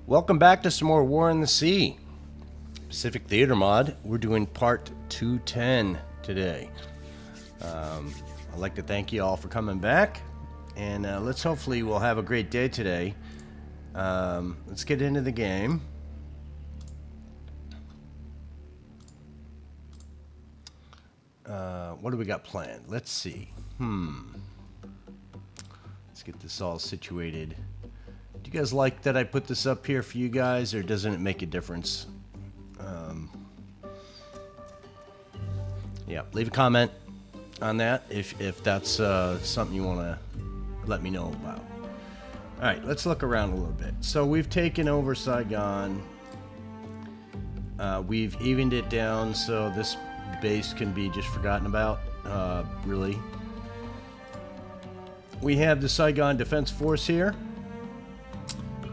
Welcome back to some more War in the Sea. Pacific Theater Mod. We're doing part 210 today. I'd like to thank you all for coming back, and let's hopefully we'll have a great day today. Let's get into the game. What do we got planned? Let's see. Let's get this all situated. Do you guys like that I put this up here for you guys, or doesn't it make a difference? Yeah, leave a comment on that if that's something you want to let me know about. All right, let's look around a little bit. So we've taken over Saigon. We've evened it down so this base can be just forgotten about, really. We have the Saigon Defense Force here,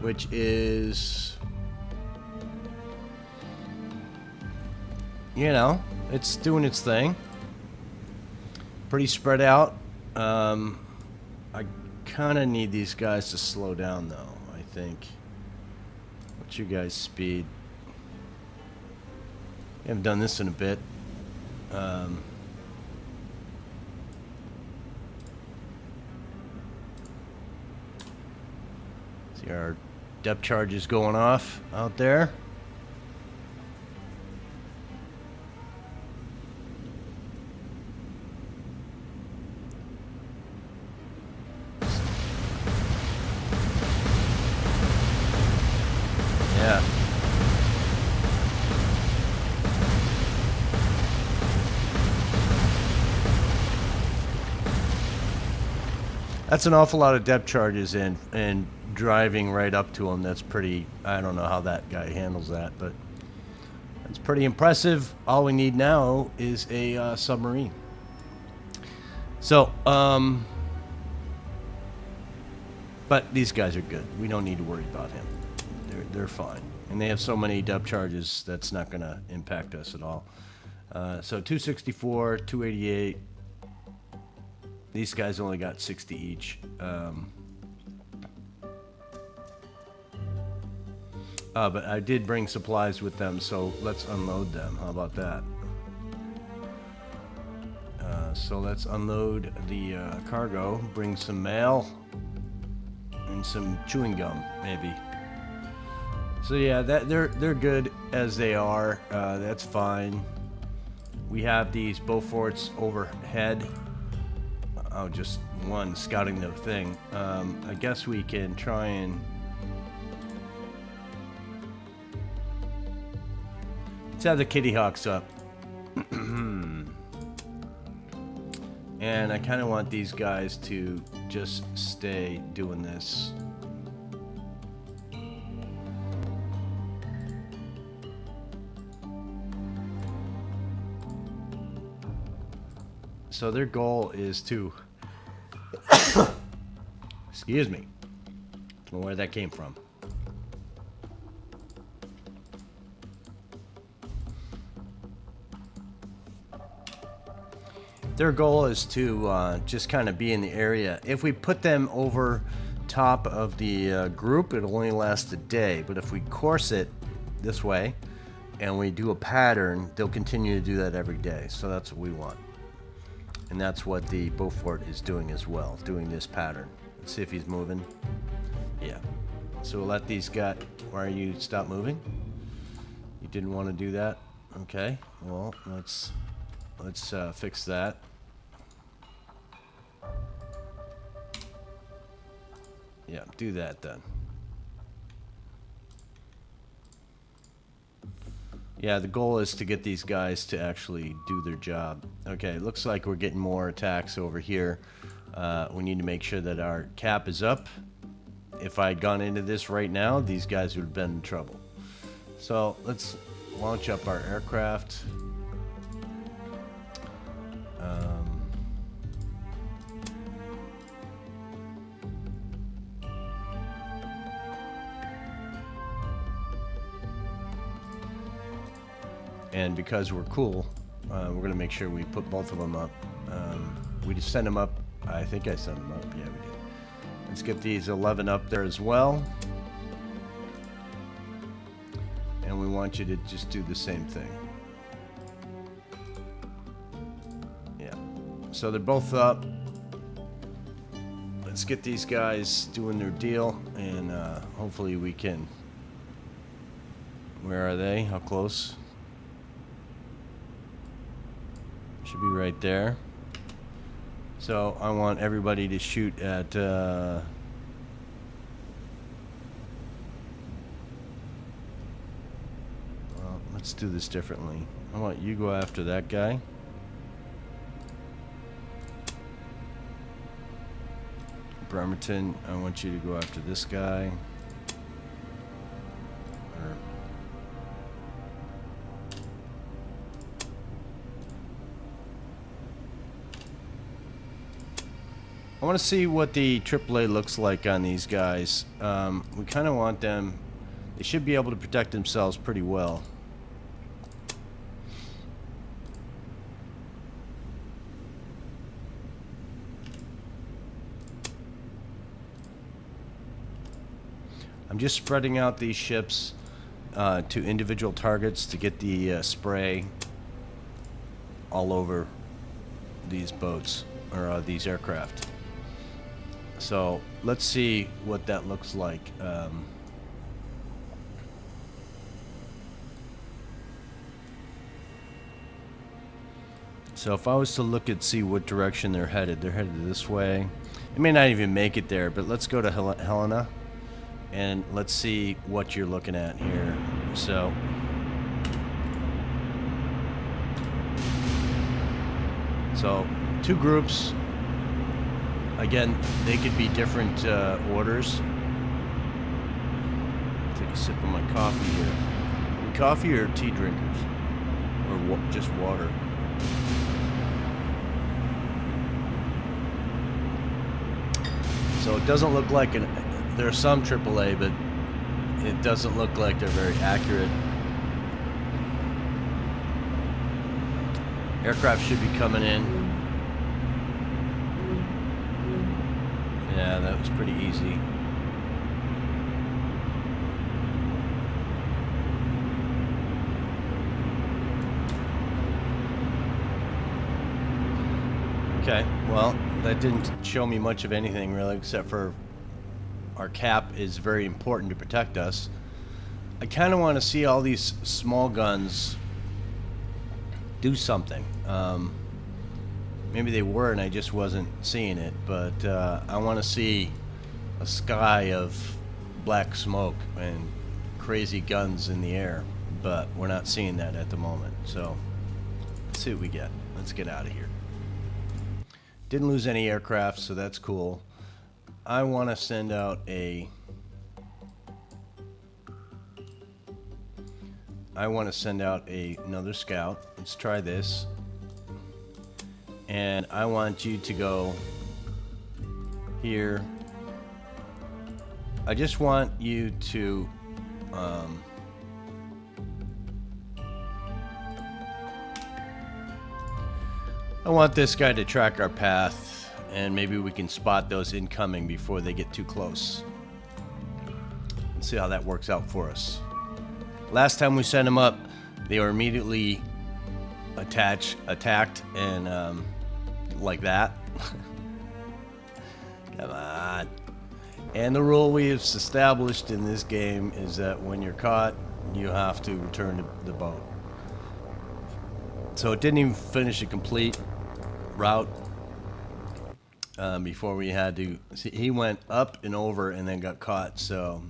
which is, you know, it's doing its thing. Pretty spread out. I kind of need these guys to slow down, though, I think. What's your guys' speed? I haven't done this in a bit. See our depth charges going off out there. Yeah. That's an awful lot of depth charges and driving right up to him. That's pretty, I don't know how that guy handles that, but that's pretty impressive. All we need now is a submarine. So, but these guys are good. We don't need to worry about him. They're fine. And they have so many depth charges that's not going to impact us at all. So 264, 288. These guys only got 60 each. But I did bring supplies with them, so let's unload them. How about that? So let's unload the cargo, bring some mail, and some chewing gum, maybe. So yeah, they're good as they are. That's fine. We have these Beauforts overhead. Oh, just one scouting the thing. I guess we can try and... Let's have the Kitty Hawks up. And I kind of want these guys to just stay doing this. So their goal is to... Excuse me. Don't know where that came from. Their goal is to just kind of be in the area. If we put them over top of the group, it'll only last a day. But if we course it this way and we do a pattern, they'll continue to do that every day. So that's what we want. And that's what the Beaufort is doing as well, doing this pattern. Let's see if he's moving. Yeah. So we'll let these guys... Why are you stop moving? You didn't want to do that? Okay. Well, let's fix that. Yeah, do that then. Yeah, the goal is to get these guys to actually do their job. Okay, looks like we're getting more attacks over here. We need to make sure that our cap is up. If I had gone into this right now, these guys would have been in trouble. So let's launch up our aircraft. And because we're cool, we're going to make sure we put both of them up. We just send them up. I think I sent them up. Yeah, we did. Let's get these 11 up there as well. we want you to just do the same thing. Yeah. So they're both up. Let's get these guys doing their deal, and hopefully we can. Where are they? How close? Should be right there. So I want everybody to shoot at well, let's do this differently. I want you to go after that guy. Bremerton, I want you to go after this guy. I want to see what the AAA looks like on these guys. We kind of want them. They should be able to protect themselves pretty well. I'm just spreading out these ships to individual targets to get the spray all over these boats or these aircraft. So let's see what that looks like. So if I was to look at see what direction they're headed this way. It may not even make it there, but let's go to Helena and let's see what you're looking at here. So two groups. Again, they could be different orders. Take a sip of my coffee here. Coffee or tea drinkers? Or just water? So it doesn't look like there are some AAA, but it doesn't look like they're very accurate. Aircraft should be coming in. Yeah, that was pretty easy. Okay, well, that didn't show me much of anything really, except for our cap is very important to protect us. I kind of want to see all these small guns do something. Maybe they were and I just wasn't seeing it, but I want to see a sky of black smoke and crazy guns in the air, but we're not seeing that at the moment. So let's see what we get. Let's get out of here. Didn't lose any aircraft, so that's cool. I want to send out another scout. Let's try this. And I want you to go here. I just want you to I want this guy to track our path, and maybe we can spot those incoming before they get too close. Let's see how that works out for us. Last time we sent them up, they were immediately attacked, and like that. Come on. And the rule we have established in this game is that when you're caught, you have to return to the boat. So it didn't even finish a complete route before we had to see. He went up and over and then got caught. So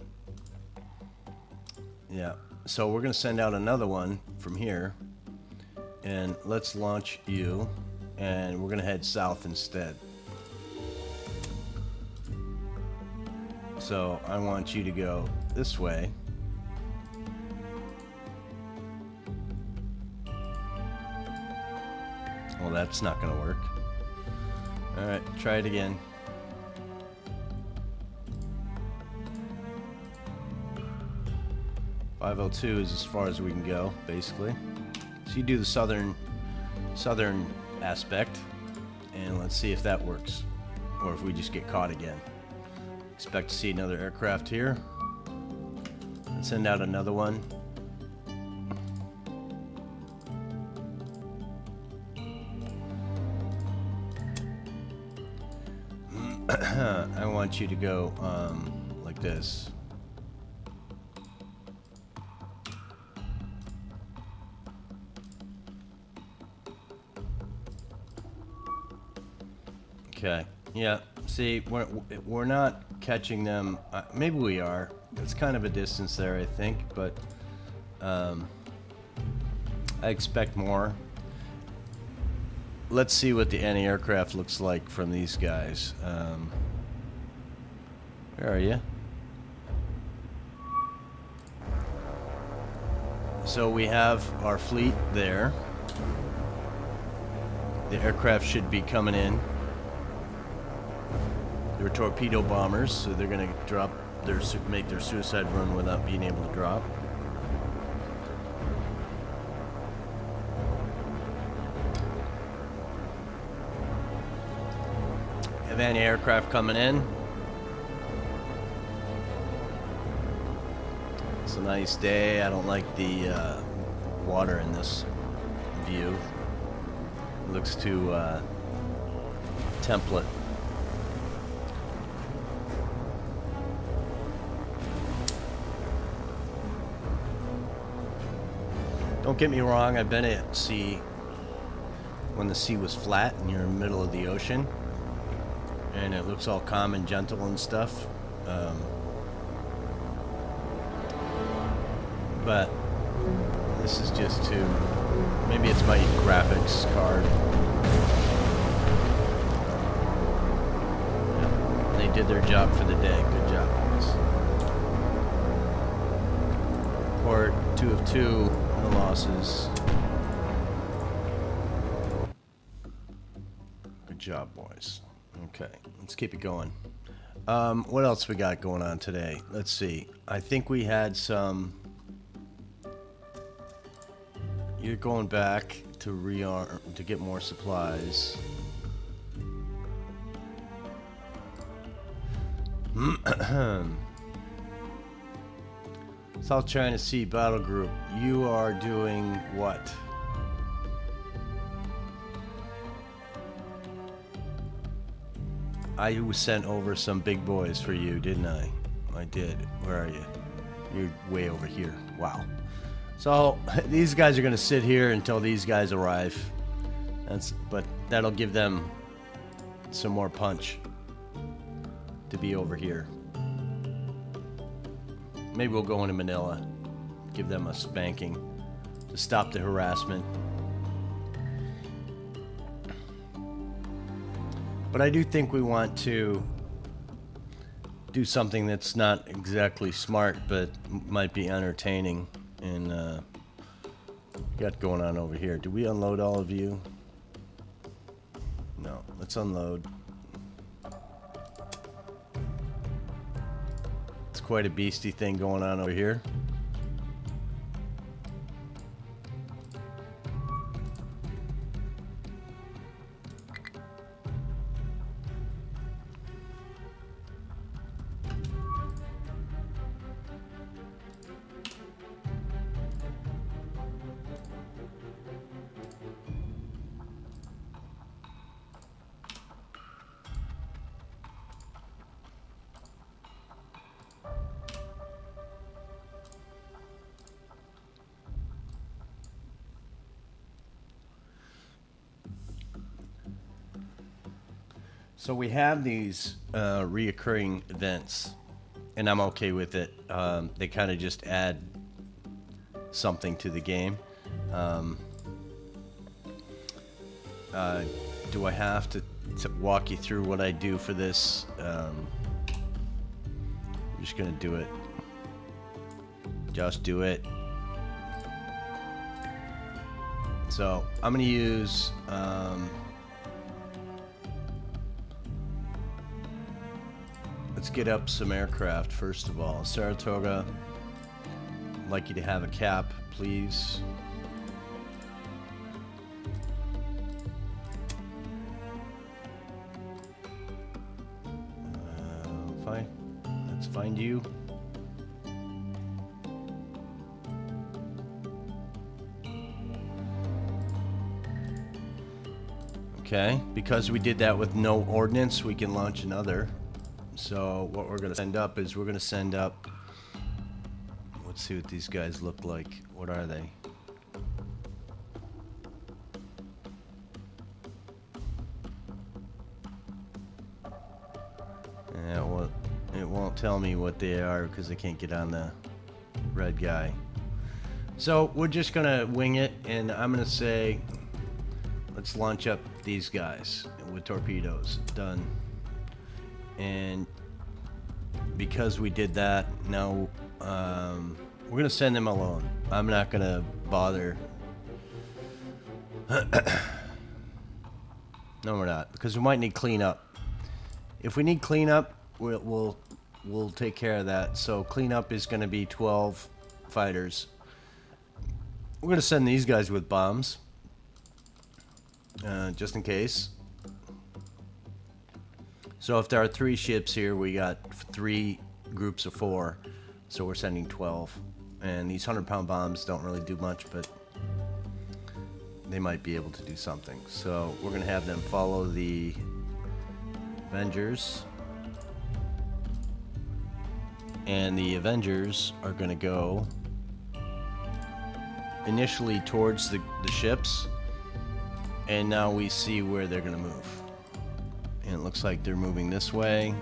yeah, so we're gonna send out another one from here, and let's launch you, and we're gonna head south instead. So I want you to go this way. Well, that's not going to work. All right, try it again. .502 is as far as we can go, basically. So you do the southern aspect, and let's see if that works, or if we just get caught again. Expect to see another aircraft here. Let's send out another one. I want you to go like this. Okay. Yeah. See, we're not catching them. Maybe we are. It's kind of a distance there, I think, but I expect more. Let's see what the anti-aircraft looks like from these guys. Where are you? So we have our fleet there. The aircraft should be coming in. They're torpedo bombers, so they're going to drop make their suicide run without being able to drop. Have anti-aircraft coming in. It's a nice day. I don't like the water in this view. It looks too template. Don't get me wrong, I've been at sea when the sea was flat and you're in the middle of the ocean and it looks all calm and gentle and stuff. But this is just too... Maybe it's my graphics card. Yeah, they did their job for the day. Good job, guys. Report 2 of 2, no losses. Good job, boys. Okay, let's keep it going. What else we got going on today? Let's see. I think we had some... You're going back to rearm to get more supplies. South China Sea Battle Group, you are doing what? I was sent over some big boys for you, didn't I? I did. Where are you? You're way over here. Wow. So these guys are going to sit here until these guys arrive. But that'll give them some more punch to be over here. Maybe we'll go into Manila, give them a spanking to stop the harassment. But I do think we want to do something that's not exactly smart, but might be entertaining. And got going on over here. Did we unload all of you? No. Let's unload. It's quite a beastie thing going on over here. So we have these reoccurring events, and I'm okay with it. They kind of just add something to the game. Do I have to walk you through what I do for this? I'm just gonna do it. Just do it. So I'm gonna use let's get up some aircraft first of all. Saratoga, I'd like you to have a cap, please. Fine. Let's find you. Okay, because we did that with no ordnance, we can launch another. So what we're gonna send up is we're gonna send up, let's see what these guys look like. What are they? Yeah, well, it won't tell me what they are because I can't get on the red guy. So we're just gonna wing it, and I'm gonna say, let's launch up these guys with torpedoes. Done. And because we did that, now we're gonna send them alone. I'm not gonna bother. No, we're not, because we might need cleanup. If we need cleanup, we'll take care of that. So cleanup is gonna be 12 fighters. We're gonna send these guys with bombs, just in case. So if there are 3 ships here, we got 3 groups of 4. So we're sending 12. And these 100-pound bombs don't really do much, but they might be able to do something. So we're gonna have them follow the Avengers. And the Avengers are gonna go initially towards the ships, and now we see where they're gonna move, and it looks like they're moving this way,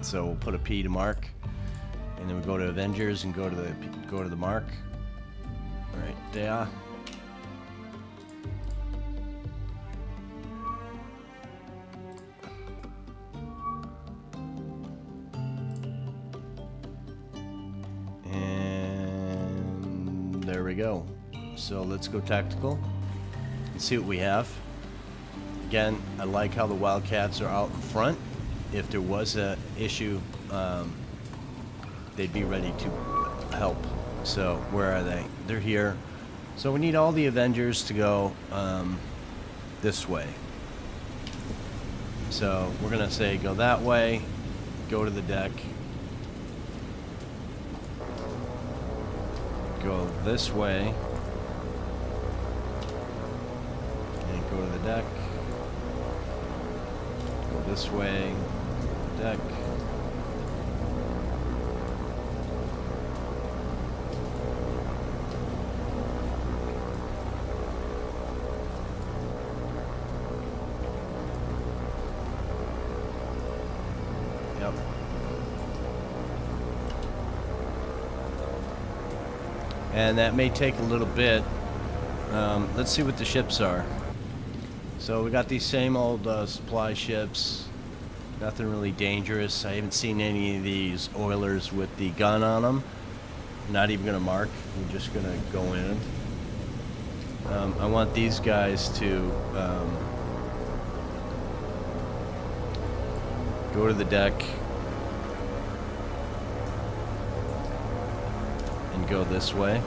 so we'll put a P to mark, and then we go to Avengers and go to the mark right there. There we go. So let's go tactical and see what we have. Again, I like how the Wildcats are out in front. If there was a issue, they'd be ready to help. So where are they? They're here. So we need all the Avengers to go this way. So we're gonna say go that way, go to the deck. Go this way and go to the deck. Go this way, deck. Yep. And that may take a little bit. Let's see what the ships are. So we got these same old supply ships. Nothing really dangerous. I haven't seen any of these oilers with the gun on them. I'm not even going to mark. I'm just going to go in. I want these guys to go to the deck and go this way.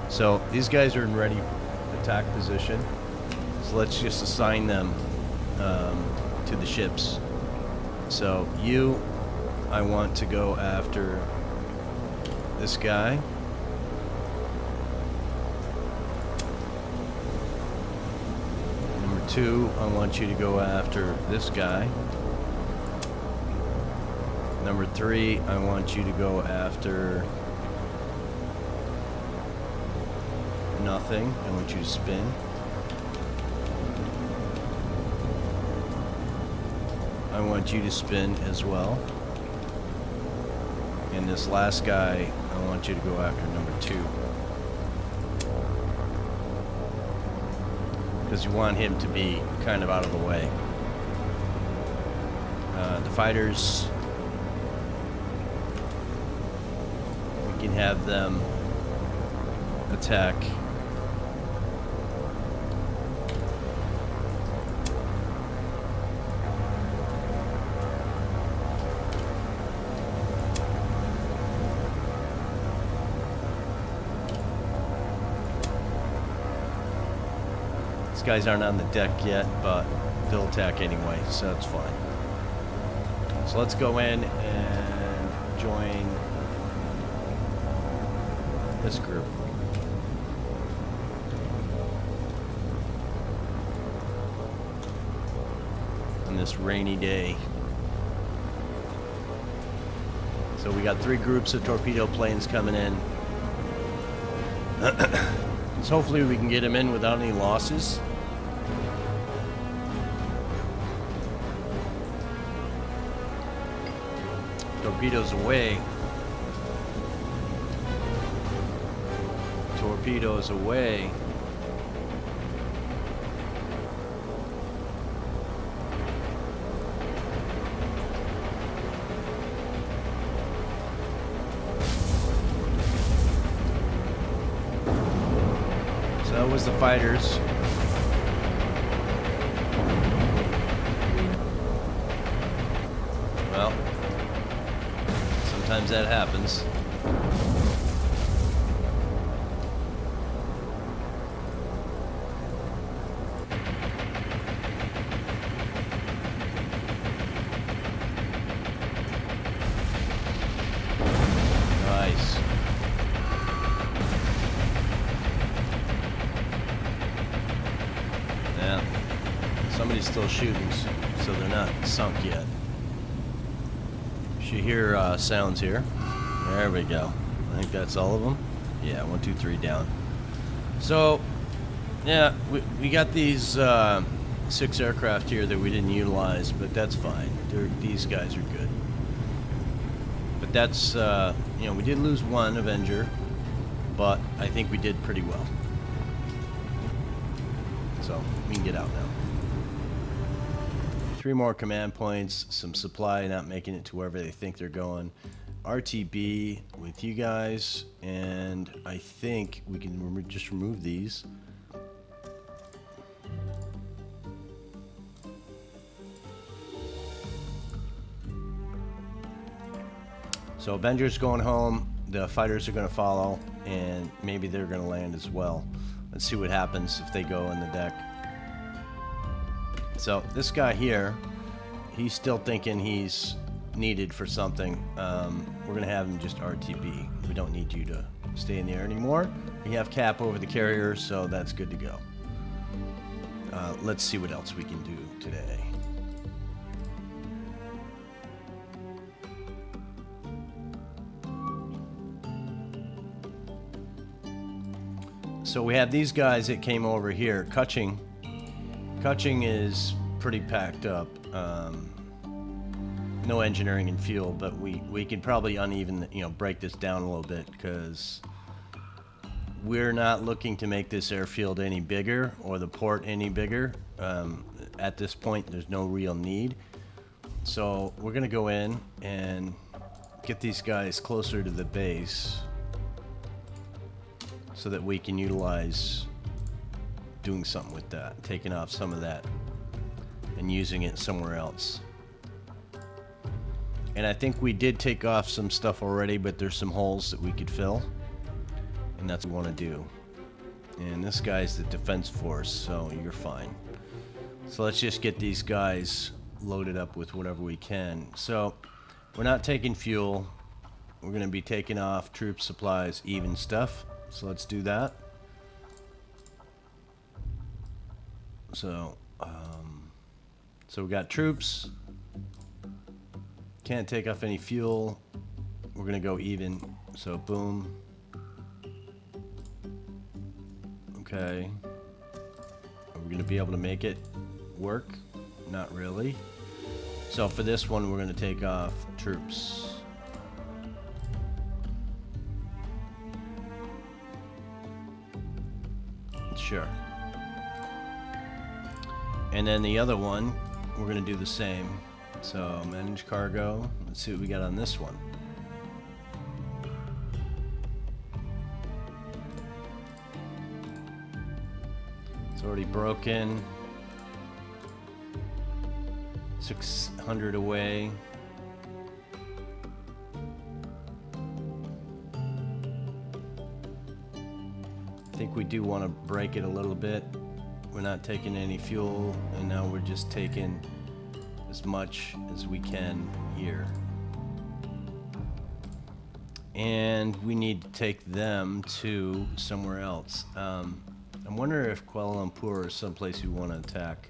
So these guys are in ready attack position. So let's just assign them to the ships. So you, I want to go after this guy. Number 2, I want you to go after this guy. Number 3, I want you to go after nothing. I want you to spin. I want you to spin as well. And this last guy, I want you to go after number 2. Because you want him to be kind of out of the way. The fighters, we can have them attack These guys aren't on the deck yet, but they'll attack anyway, so that's fine. So let's go in and join this group. On this rainy day. So we got 3 groups of torpedo planes coming in. So hopefully we can get them in without any losses. Torpedoes away. Torpedoes away. So that was the fighters. Well, sometimes that happens. Nice. Yeah. Somebody's still shooting, so they're not sunk yet. You hear sounds here. There we go. I think that's all of them. Yeah, 1, 2, 3 down. So, yeah, we got these 6 aircraft here that we didn't utilize, but that's fine. These guys are good. But that's, you know, we did lose 1 Avenger, but I think we did pretty well. So, we can get out now. 3 more command points, some supply not making it to wherever they think they're going. RTB with you guys, and I think we can just remove these. So Avengers going home, the fighters are going to follow, and maybe they're going to land as well. Let's see what happens if they go in the deck. So this guy here, he's still thinking he's needed for something. We're going to have him just RTB. We don't need you to stay in the air anymore. We have cap over the carrier, so that's good to go. Let's see what else we can do today. So we have these guys that came over here. Kutching is pretty packed up. No engineering and fuel, but we could probably break this down a little bit, because we're not looking to make this airfield any bigger or the port any bigger. At this point, there's no real need. So we're gonna go in and get these guys closer to the base so that we can utilize doing something with that, taking off some of that and using it somewhere else. And I think we did take off some stuff already, but there's some holes that we could fill, and that's what we want to do. And this guy's the defense force, so you're fine. So let's just get these guys loaded up with whatever we can. So we're not taking fuel. We're going to be taking off troop supplies, even stuff. So let's do that. So we got troops. Can't take off any fuel. We're gonna go even. So boom. Okay. Are we gonna be able to make it work? Not really. So for this one, we're gonna take off troops. Sure. And then the other one, we're going to do the same. So manage cargo. Let's see what we got on this one. It's already broken. 600 away. I think we do want to break it a little bit. We're not taking any fuel, and now we're just taking as much as we can here. And we need to take them to somewhere else. I'm wondering if Kuala Lumpur is someplace you want to attack.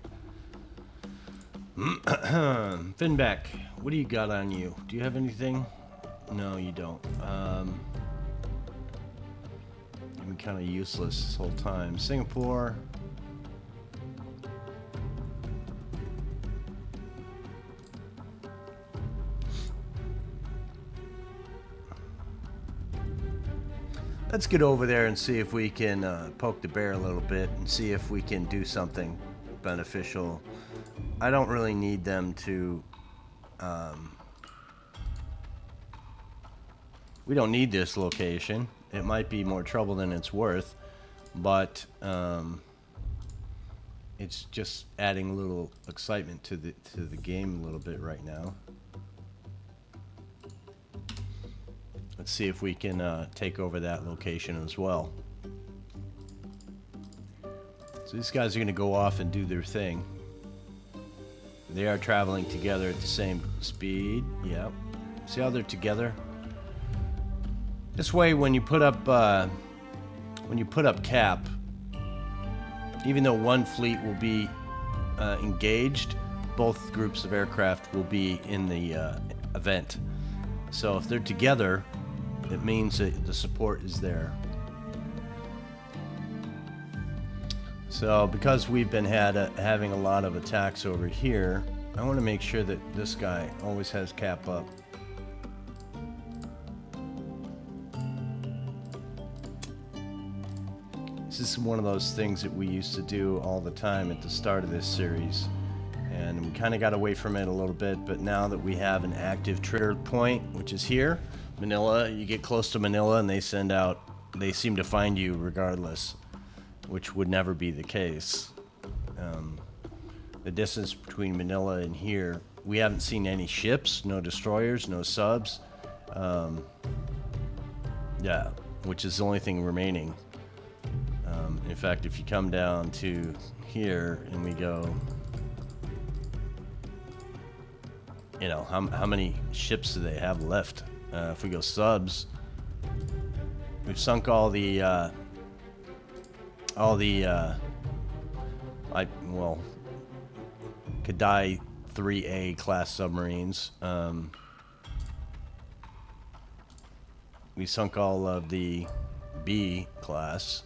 Finback, what do you got on you? Do you have anything? No, you don't. You've been kind of useless this whole time. Singapore. Let's get over there and see if we can poke the bear a little bit and see if we can do something beneficial. I don't really need them to... we don't need this location. It might be more trouble than it's worth, but it's just adding a little excitement to the game a little bit right now. Let's see if we can take over that location as well. So these guys are going to go off and do their thing. They are traveling together at the same speed. Yep. See how they're together? This way, when you put up cap, even though one fleet will be engaged, both groups of aircraft will be in the event. So if they're together, it means that the support is there. So because we've been having a lot of attacks over here, I want to make sure that this guy always has cap up. This is one of those things that we used to do all the time at the start of this series, and we kind of got away from it a little bit, but now that we have an active trigger point, which is here, Manila, you get close to Manila and they seem to find you regardless, which would never be the case. The distance between Manila and here, we haven't seen any ships, no destroyers, no subs. Yeah, which is the only thing remaining. In fact, if you come down to here and we go, you know, how many ships do they have left? If we go subs, we've sunk all the Kadai 3A class submarines. We sunk all of the B class.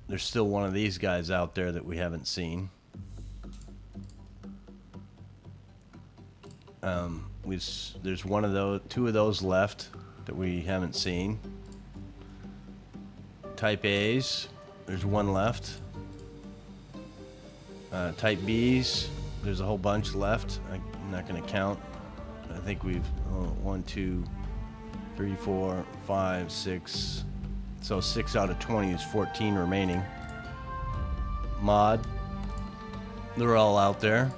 There's still one of these guys out there that we haven't seen. There's one of those, two of those left that we haven't seen. Type A's, there's one left. Type B's, there's a whole bunch left. I'm not going to count. I think we've 1, 2, 3, 4, 5, 6. So 6 out of 20 is 14 remaining. Mod, they're all out there.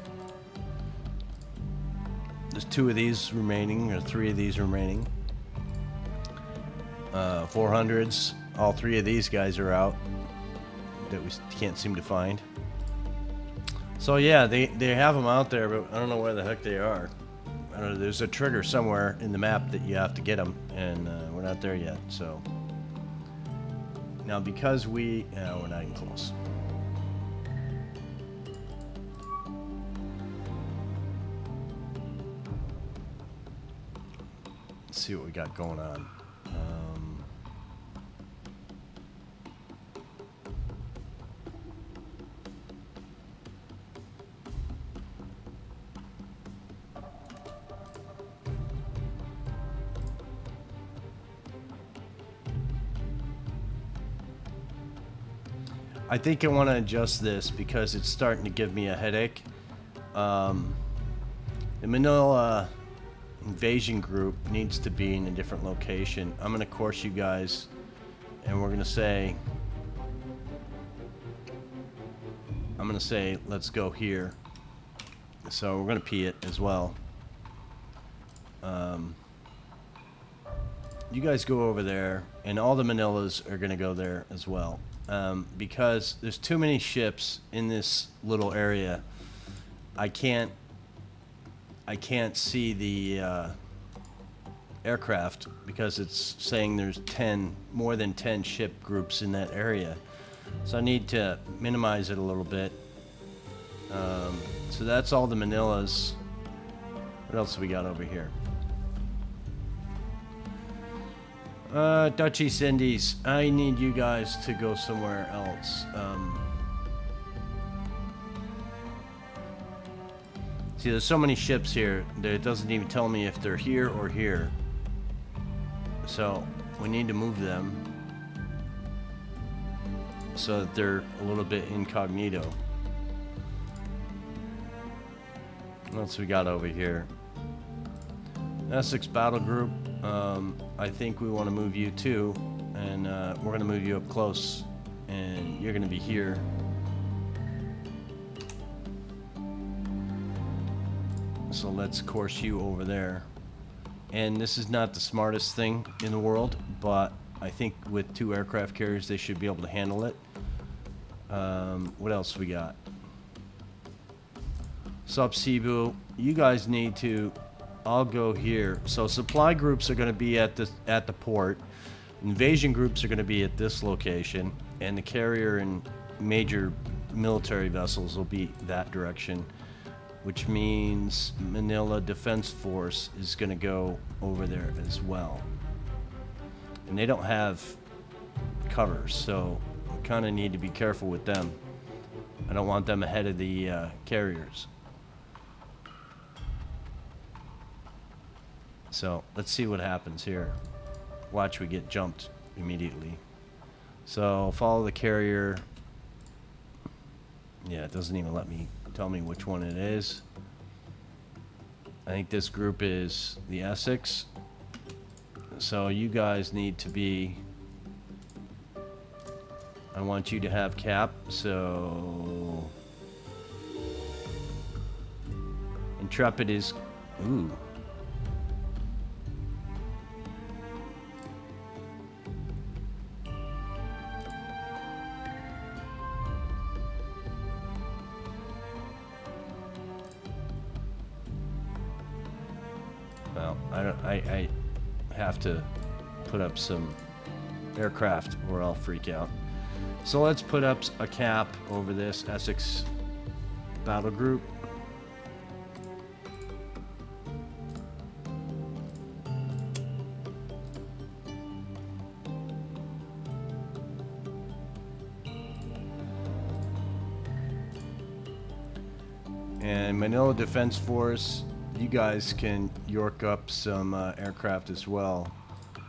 There's 2 of these remaining, or 3 of these remaining. 400s, all 3 of these guys are out that we can't seem to find. So yeah, they have them out there, but I don't know where the heck they are. I don't know, there's a trigger somewhere in the map that you have to get them, and we're not there yet. So now because we're not even close. Let's see what we got going on. I think I want to adjust this because it's starting to give me a headache. The Manila invasion group needs to be in a different location. I'm going to course you guys, and we're going to say, let's go here. So we're going to P it as well. You guys go over there, and all the Manilas are going to go there as well. because there's too many ships in this little area. I can't see the aircraft because it's saying there's more than 10 ship groups in that area. So I need to minimize it a little bit. So that's all the Manilas. What else we got over here? Dutch East Indies. I need you guys to go somewhere else. See, there's so many ships here that it doesn't even tell me if they're here or here. So we need to move them so that they're a little bit incognito. What else we got over here? Essex Battle Group. I think we want to move you too, and we're going to move you up close, and you're going to be here. So let's course you over there. And this is not the smartest thing in the world, but I think with 2 aircraft carriers they should be able to handle it. What else we got? Sup Cebu, you guys need to, I'll go here. So supply groups are going to be at the port. Invasion groups are going to be at this location, and the carrier and major military vessels will be that direction, which means Manila Defense Force is going to go over there as well. And they don't have cover, so we kind of need to be careful with them. I don't want them ahead of the carriers. So let's see what happens here. Watch, we get jumped immediately. So follow the carrier. Yeah, it doesn't even let me tell me which one it is. I think this group is the Essex. So you guys need to be, I want you to have cap. So Intrepid is, ooh. Well, I have to put up some aircraft or I'll freak out. So let's put up a cap over this Essex Battle Group. And Manila Defense Force, you guys can York up some aircraft as well,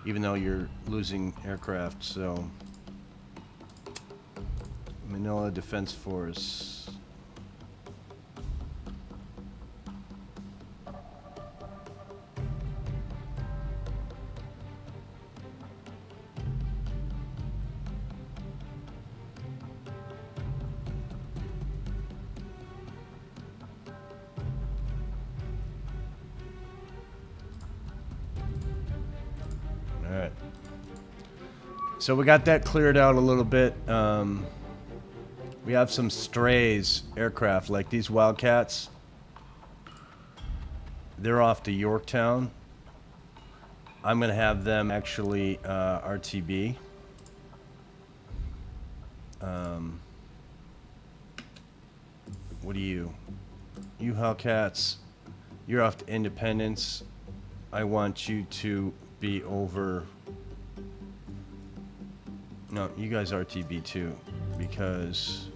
even though you're losing aircraft. So Manila Defense Force. Alright. So we got that cleared out a little bit. We have some strays aircraft, like these Wildcats. They're off to Yorktown. I'm going to have them actually RTB. What are you? You Hellcats, you're off to Independence. I want you to be over. No, you guys RTB too, because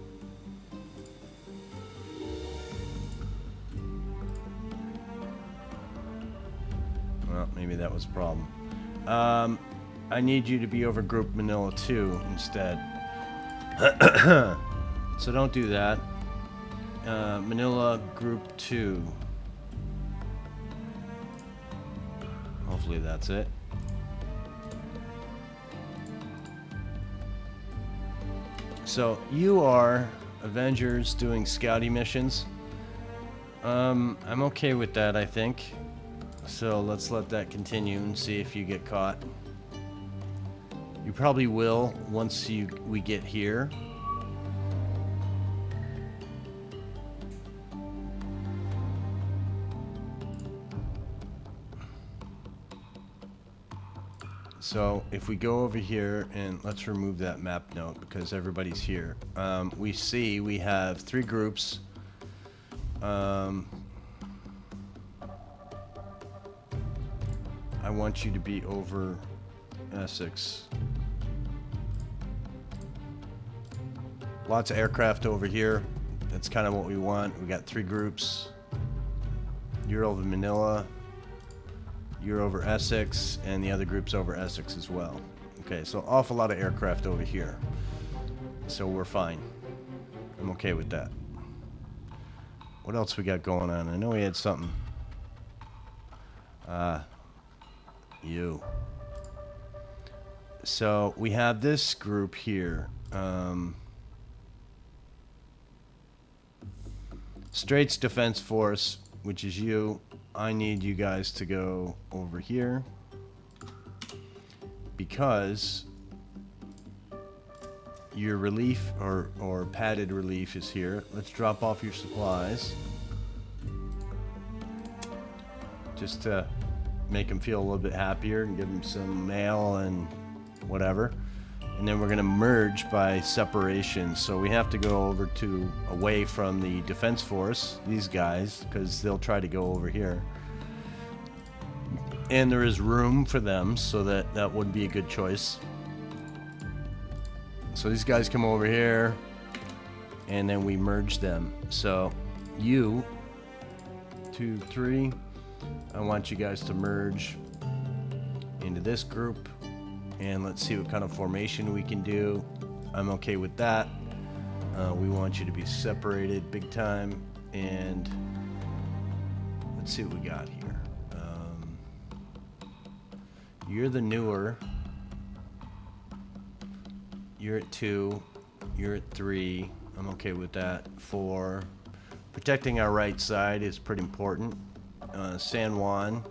well, maybe that was a problem. I need you to be over Group Manila 2 instead. So don't do that. Manila Group 2. Hopefully that's it. So you are Avengers doing scouting missions. I'm okay with that, I think. So let's let that continue and see if you get caught. You probably will once we get here. So if we go over here and let's remove that map note because everybody's here. We see we have 3 groups. I want you to be over Essex. Lots of aircraft over here. That's kind of what we want. We got 3 groups. You're over Manila. You're over Essex, and the other group's over Essex as well. Okay, so awful lot of aircraft over here. So we're fine. I'm okay with that. What else we got going on? I know we had something. You. So we have this group here. Straits Defense Force, which is you. I need you guys to go over here because your relief or padded relief is here. Let's drop off your supplies just to make them feel a little bit happier and give them some mail and whatever. And then we're going to merge by separation. So we have to go over to away from the defense force, these guys, because they'll try to go over here. And there is room for them, so that would be a good choice. So these guys come over here, and then we merge them. So you, 2, 3, I want you guys to merge into this group. And let's see what kind of formation we can do. I'm okay with that. We want you to be separated big time. And let's see what we got here. You're the newer. You're at 2. You're at 3. I'm okay with that. 4. Protecting our right side is pretty important. San Juan.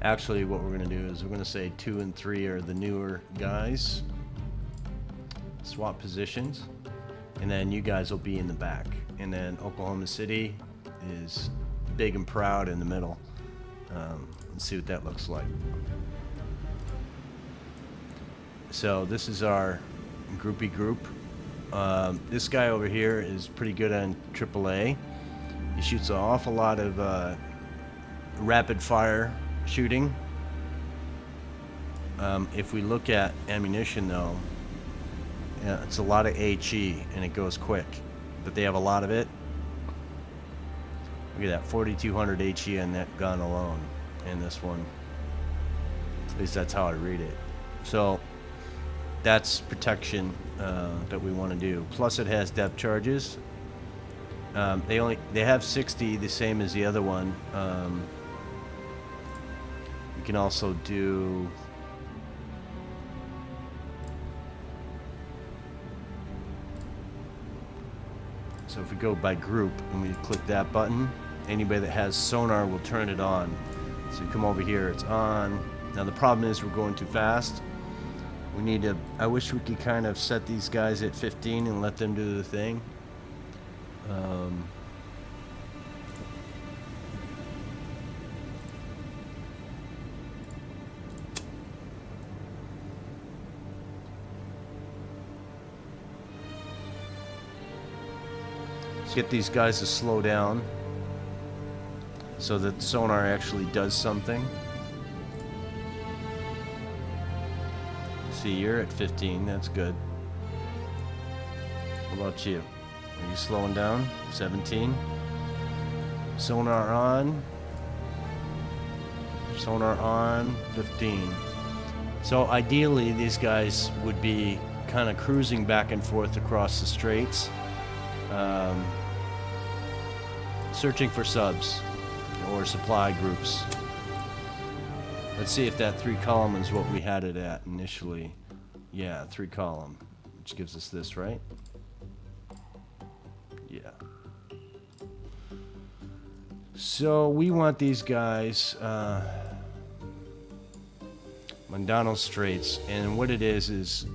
Actually, what we're going to do is we're going to say 2 and 3 are the newer guys. Swap positions. And then you guys will be in the back. And then Oklahoma City is big and proud in the middle. Let's see what that looks like. So this is our groupie group. This guy over here is pretty good on AAA. He shoots an awful lot of rapid fire shooting. If we look at ammunition though, it's a lot of HE and it goes quick, but they have a lot of it. Look at that, 4,200 HE on that gun alone in this one. At least that's how I read it. So that's protection that we want to do. Plus it has depth charges. They have 60, the same as the other one. We can also do so if we go by group and we click that button, anybody that has sonar will turn it on. So you come over here, it's on. Now the problem is we're going too fast. We need to, I wish we could kind of set these guys at 15 and let them do the thing. Let's get these guys to slow down so that the sonar actually does something. See, you're at 15, that's good. What about you? Are you slowing down? 17. Sonar on. Sonar on, 15. So ideally these guys would be kind of cruising back and forth across the straits, searching for subs or supply groups. Let's see if that 3 column is what we had it at initially. Yeah, 3 column, which gives us this, right? Yeah. So we want these guys, McDonald Straits. And what it is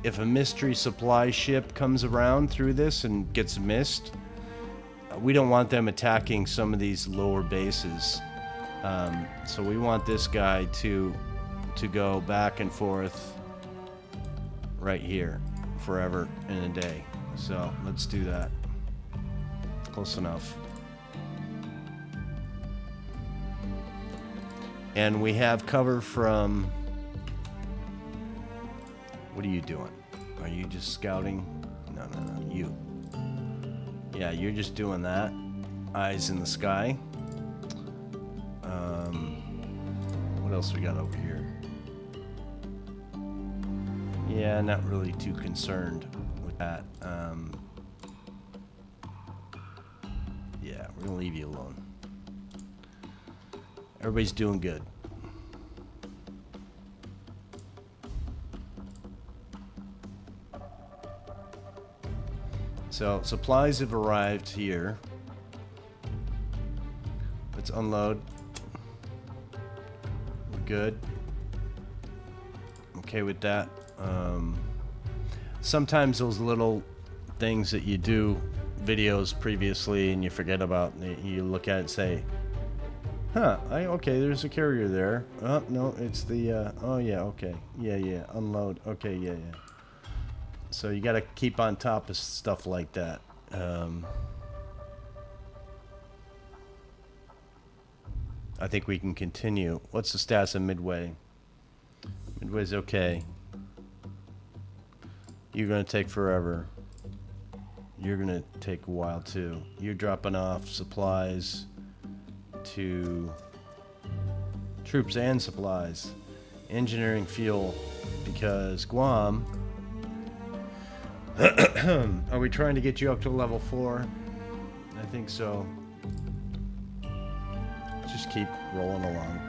if a mystery supply ship comes around through this and gets missed, we don't want them attacking some of these lower bases. So we want this guy to go back and forth right here forever in a day. So let's do that. Close enough. And we have cover from... What are you doing? Are you just scouting? No, you. Yeah, you're just doing that. Eyes in the sky. What else we got over here? Yeah, not really too concerned with that. Yeah, we're gonna leave you alone. Everybody's doing good. So, supplies have arrived here. Let's unload. We're good. Okay with that. Sometimes those little things that you do videos previously and you forget about, you look at it and say, huh, okay, there's a carrier there. Oh, no, it's the, oh yeah, okay. Yeah, unload. Okay, yeah. So you gotta keep on top of stuff like that. I think we can continue. What's the status of Midway? Midway's okay. You're gonna take forever. You're gonna take a while too. You're dropping off supplies to troops and supplies. Engineering fuel, because Guam. Are we trying to get you up to level 4? I think so. Just keep rolling along.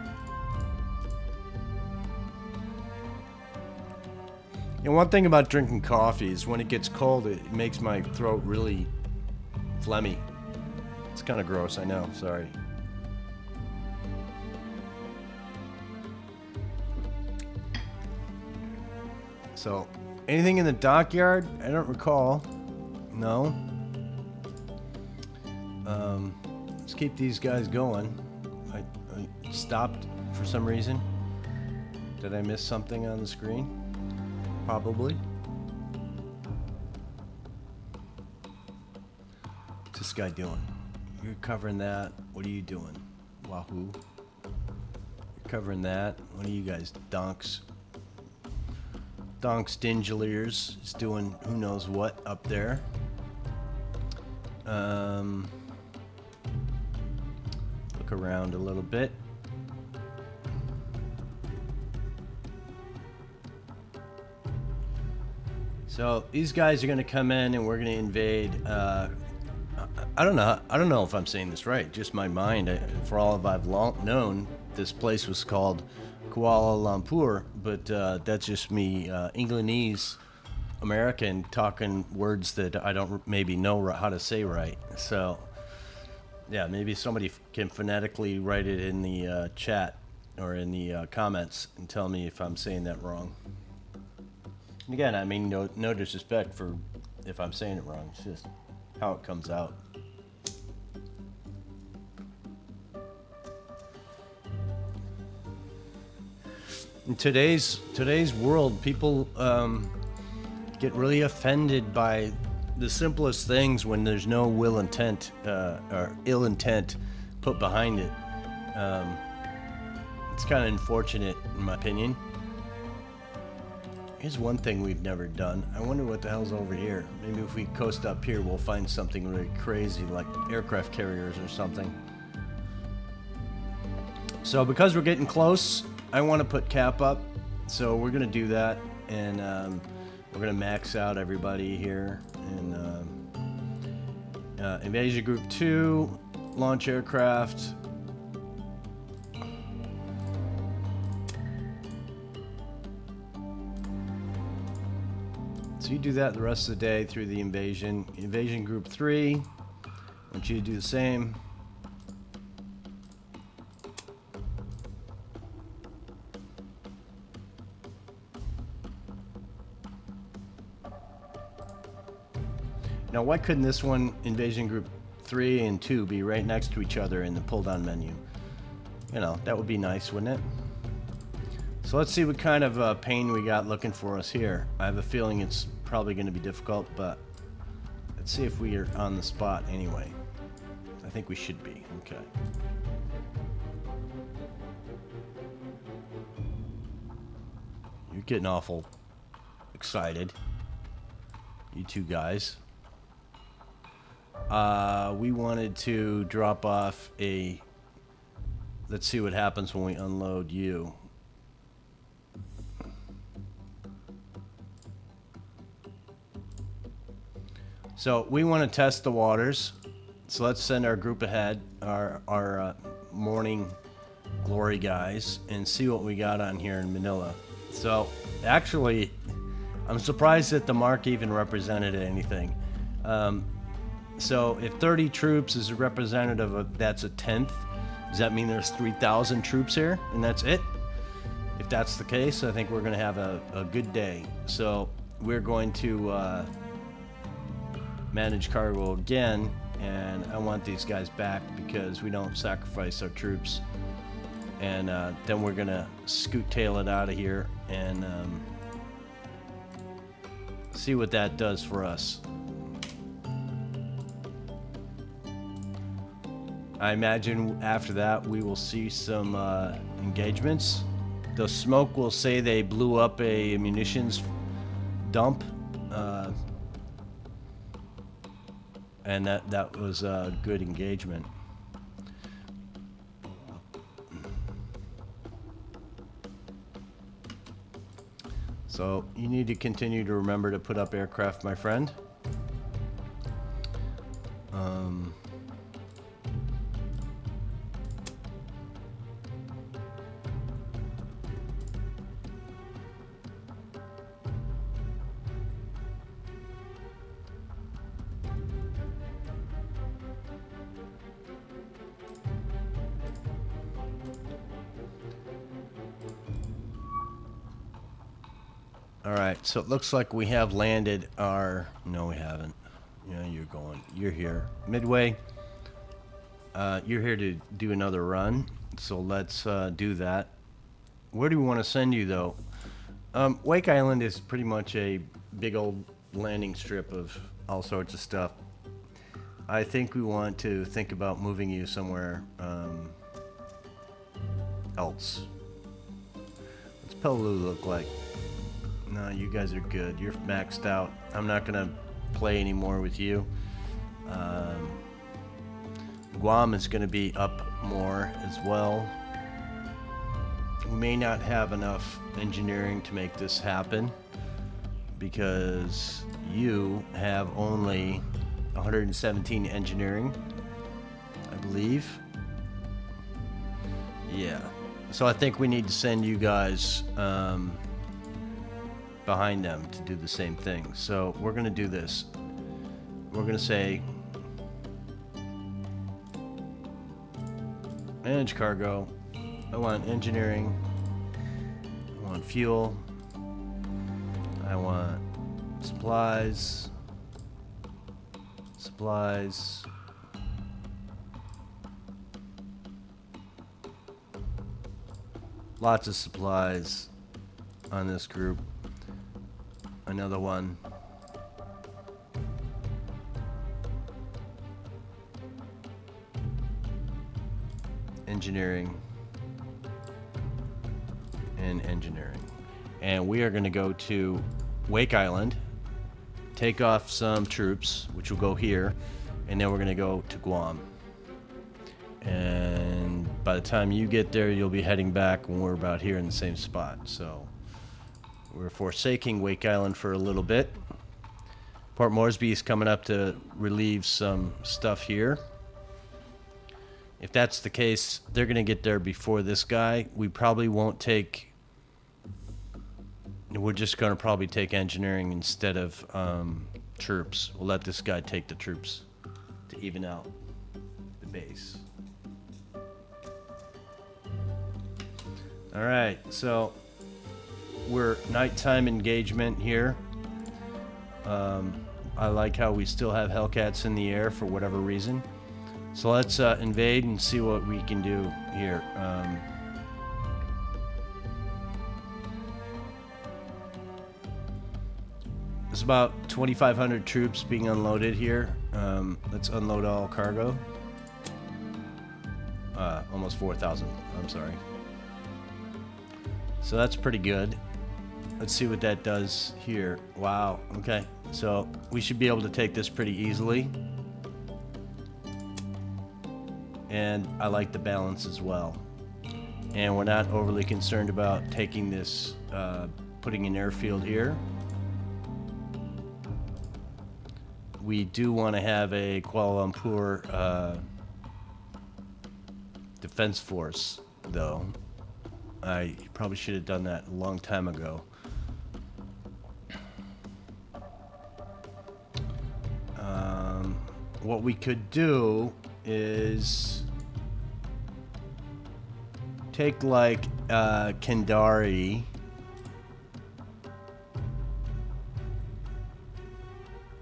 You know, one thing about drinking coffee is when it gets cold, it makes my throat really phlegmy. It's kind of gross, I know. Sorry. So, anything in the dockyard? I don't recall. No. Let's keep these guys going. I stopped for some reason. Did I miss something on the screen? Probably. What's this guy doing? You're covering that. What are you doing? Wahoo. You're covering that. What are you guys? Donks. Donk Stingeliers is doing who knows what up there. Look around a little bit. So these guys are going to come in and we're going to invade. I don't know if I'm saying this right. Just my mind. For all of I've known, this place was called Kuala Lumpur, but that's just me, Englandese American, talking words that I don't maybe know how to say right. So, yeah, maybe somebody can phonetically write it in the chat or in the comments and tell me if I'm saying that wrong. And again, I mean, no disrespect for if I'm saying it wrong. It's just how it comes out. In today's world, people get really offended by the simplest things when there's no ill intent put behind it. It's kind of unfortunate, in my opinion. Here's one thing we've never done. I wonder what the hell's over here. Maybe if we coast up here, we'll find something really crazy, like aircraft carriers or something. So because we're getting close, I want to put cap up, so we're gonna do that, and we're gonna max out everybody here. And Invasion Group 2, launch aircraft. So you do that the rest of the day through the invasion. Invasion Group 3, I want you to do the same. Now, why couldn't this one, Invasion Group 3 and 2, be right next to each other in the pull-down menu? You know, that would be nice, wouldn't it? So let's see what kind of pain we got looking for us here. I have a feeling it's probably going to be difficult, but let's see if we are on the spot anyway. I think we should be. Okay. You're getting awful excited. You two guys. We wanted to drop off a... Let's see what happens when we unload you. So we want to test the waters. So let's send our group ahead, our morning glory guys, and see what we got on here in Manila. So actually, I'm surprised that the mark even represented anything. So if 30 troops is a representative of, that's a tenth. Does that mean there's 3,000 troops here and that's it? If that's the case, I think we're going to have a good day. So we're going to manage cargo again, and I want these guys back because we don't sacrifice our troops. And then we're going to scoot tail it out of here and see what that does for us. I imagine after that we will see some engagements. The smoke will say they blew up a munitions dump, and that was a good engagement. So you need to continue to remember to put up aircraft, my friend. Alright, so it looks like we have landed our... No, we haven't. Yeah, you're here. Midway, you're here to do another run, so let's do that. Where do we want to send you, though? Wake Island is pretty much a big old landing strip of all sorts of stuff. I think we want to think about moving you somewhere else. What's Pelelu look like? No, you guys are good. You're maxed out. I'm not gonna play anymore with you. Guam is gonna be up more as well. We may not have enough engineering to make this happen because you have only 117 engineering, I believe. Yeah. So I think we need to send you guys behind them to do the same thing. So we're going to do this. We're going to say manage cargo. I want engineering. I want fuel. I want supplies. Supplies. Lots of supplies on this group. Another one. Engineering. And engineering. And we are going to go to Wake Island, take off some troops, which will go here, and then we're going to go to Guam. And by the time you get there, you'll be heading back when we're about here in the same spot. So we're forsaking Wake Island for a little bit. Port Moresby is coming up to relieve some stuff here. If that's the case, they're going to get there before this guy. We probably won't take... We're just going to probably take engineering instead of troops. We'll let this guy take the troops to even out the base. All right, so we're nighttime engagement here. I like how we still have Hellcats in the air for whatever reason. So let's invade and see what we can do here. There's about 2,500 troops being unloaded here. Let's unload all cargo. Almost 4,000. I'm sorry. So that's pretty good. Let's see what that does here. Wow. Okay. So we should be able to take this pretty easily. And I like the balance as well. And we're not overly concerned about taking this, putting an airfield here. We do want to have a Kuala Lumpur defense force, though. I probably should have done that a long time ago. What we could do is take like Kendari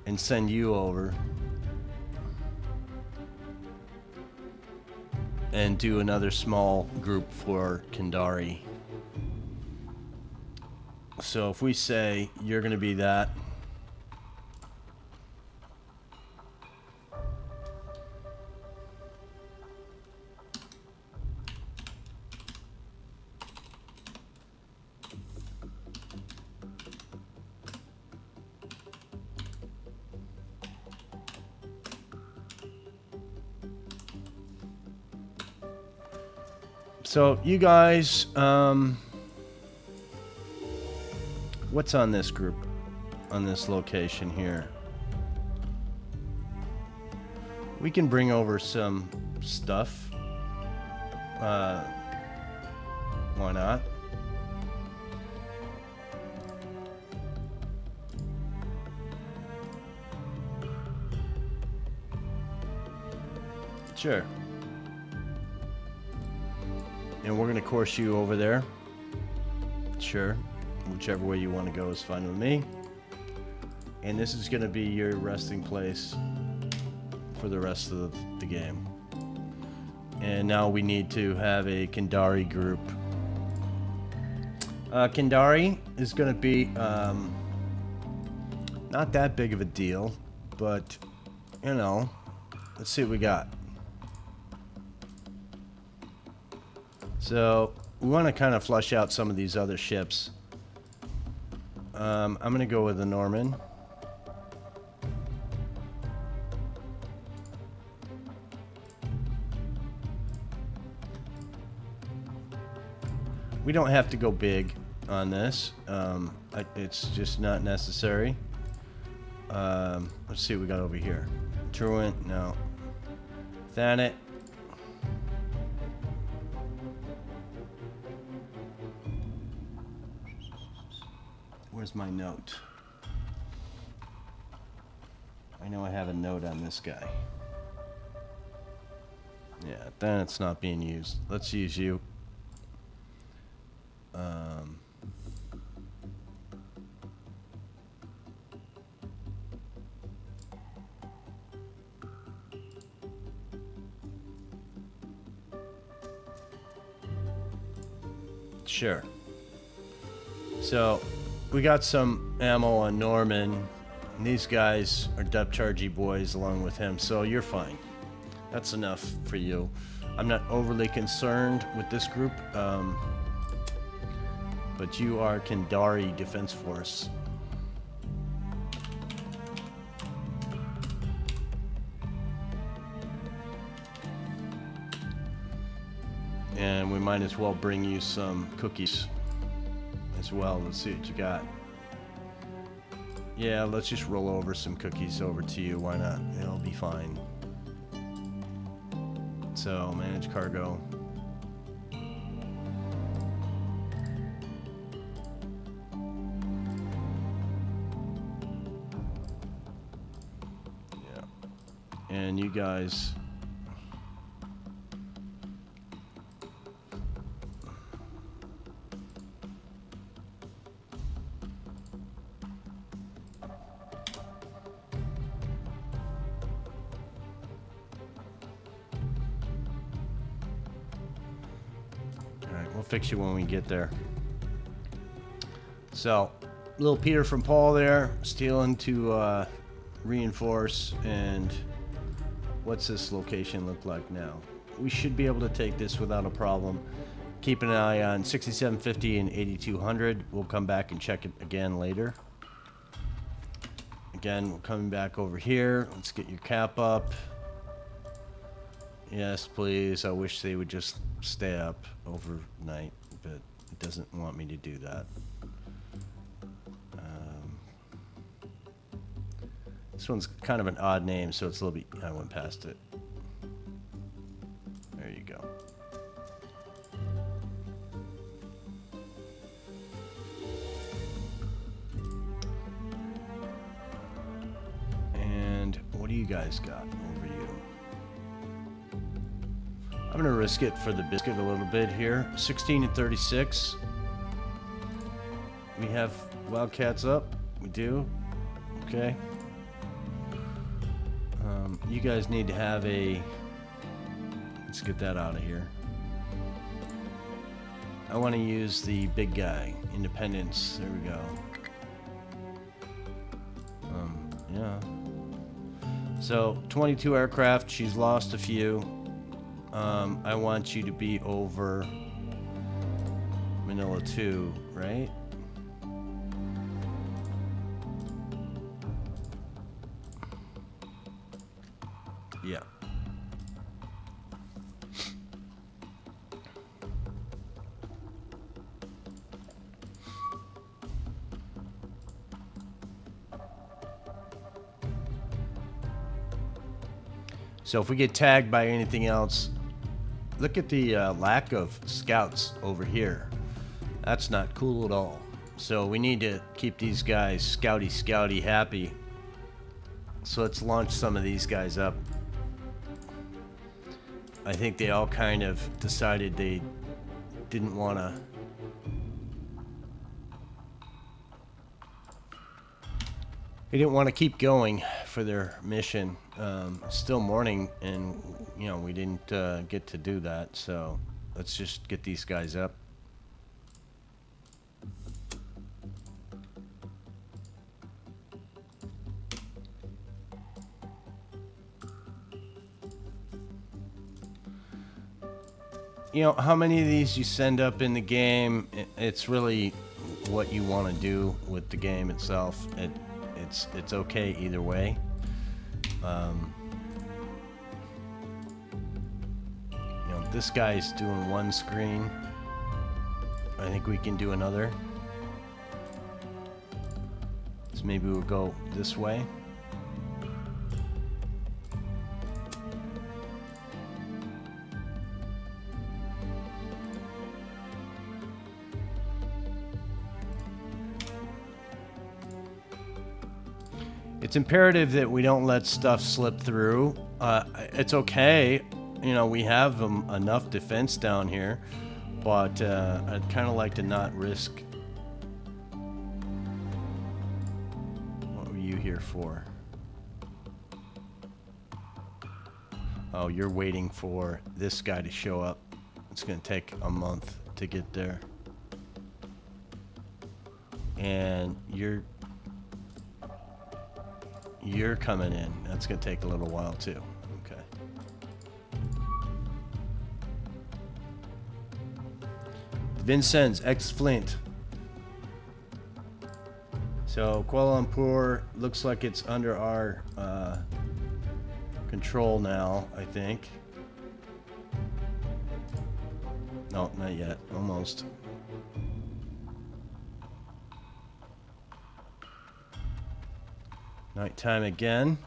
and send you over and do another small group for Kendari. So if we say you're going to be that, so you guys, what's on this group, on this location here? We can bring over some stuff. Why not? Sure. And we're going to course you over there. Sure. Whichever way you want to go is fine with me. And this is going to be your resting place for the rest of the game. And now we need to have a Kendari group. Kendari is going to be not that big of a deal, but, you know, let's see what we got. So we want to kind of flush out some of these other ships. I'm going to go with the Norman. We don't have to go big on this. It's just not necessary. Let's see what we got over here. Truant, no. Thanet. Where's my note? I know I have a note on this guy. Yeah, then it's not being used. Let's use you. Sure. So we got some ammo on Norman. And these guys are depth chargy boys along with him, so you're fine. That's enough for you. I'm not overly concerned with this group, but you are Kendari Defense Force. And we might as well bring you some cookies as well. Let's see what you got. Yeah, let's just roll over some cookies over to you. Why not? It'll be fine. So, manage cargo. Yeah. And you guys... We'll fix you when we get there. So, little Peter from Paul there, stealing to reinforce. And what's this location look like now? We should be able to take this without a problem. Keep an eye on 6750 and 8200. We'll come back and check it again later. Again, we're coming back over here. Let's get your cap up. Yes, please. I wish they would just stay up overnight, but it doesn't want me to do that. This one's kind of an odd name, so it's a little bit... I went past it. There you go. And what do you guys got over you? I'm going to risk it for the biscuit a little bit here. 16 and 36. We have Wildcats up. We do. Okay. You guys need to have a... Let's get that out of here. I want to use the big guy. Independence. There we go. Yeah. So, 22 aircraft. She's lost a few. I want you to be over Manila 2, right? Yeah. So if we get tagged by anything else, look at the lack of scouts over here. That's not cool at all. So we need to keep these guys scouty happy. So let's launch some of these guys up. I think they all kind of decided they didn't want to... They didn't want to keep going for their mission. Still morning, and you know we didn't get to do that. So let's just get these guys up. You know, how many of these you send up in the game, it's really what you want to do with the game itself. It's okay either way. You know, this guy's doing one screen. I think we can do another. So maybe we'll go this way. It's imperative that we don't let stuff slip through. It's okay, you know, we have enough defense down here, but I'd kind of like to not risk. What were you here for? Oh, you're waiting for this guy to show up. It's going to take a month to get there. And you're coming in. That's going to take a little while too. Okay. Vincennes, ex-Flint. So Kuala Lumpur looks like it's under our control now, I think. No, not yet. Almost. Nighttime again.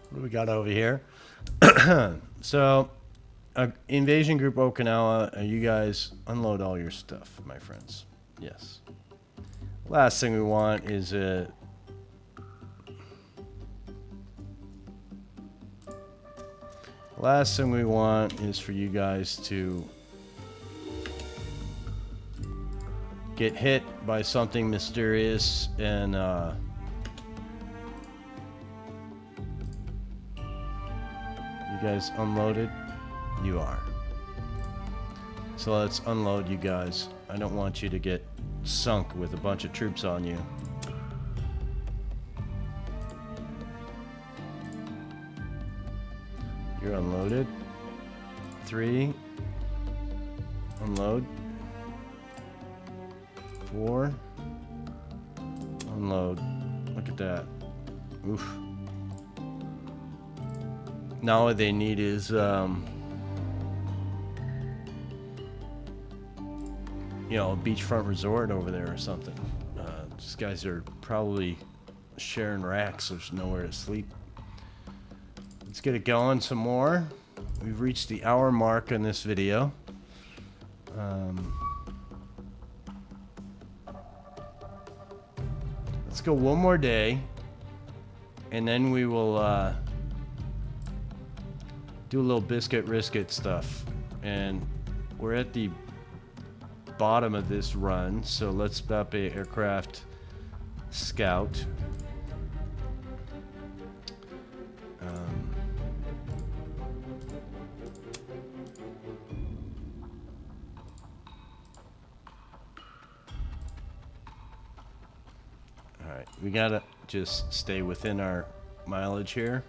What do we got over here? So, Invasion Group Okinawa, you guys unload all your stuff, my friends. Yes. Last thing we want is a... Last thing we want is for you guys to get hit by something mysterious and you guys unloaded. You are. So let's unload you guys. I don't want you to get sunk with a bunch of troops on you. You're unloaded. 3. Unload. 4. Unload. Look at that. Oof. Now what they need is, you know, a beachfront resort over there or something. These guys are probably sharing racks. There's nowhere to sleep. Let's get it going some more. We've reached the hour mark on this video. Let's go one more day, and then we will do a little biscuit stuff. And we're at the bottom of this run, so let's map a aircraft scout. Alright, we gotta just stay within our mileage here.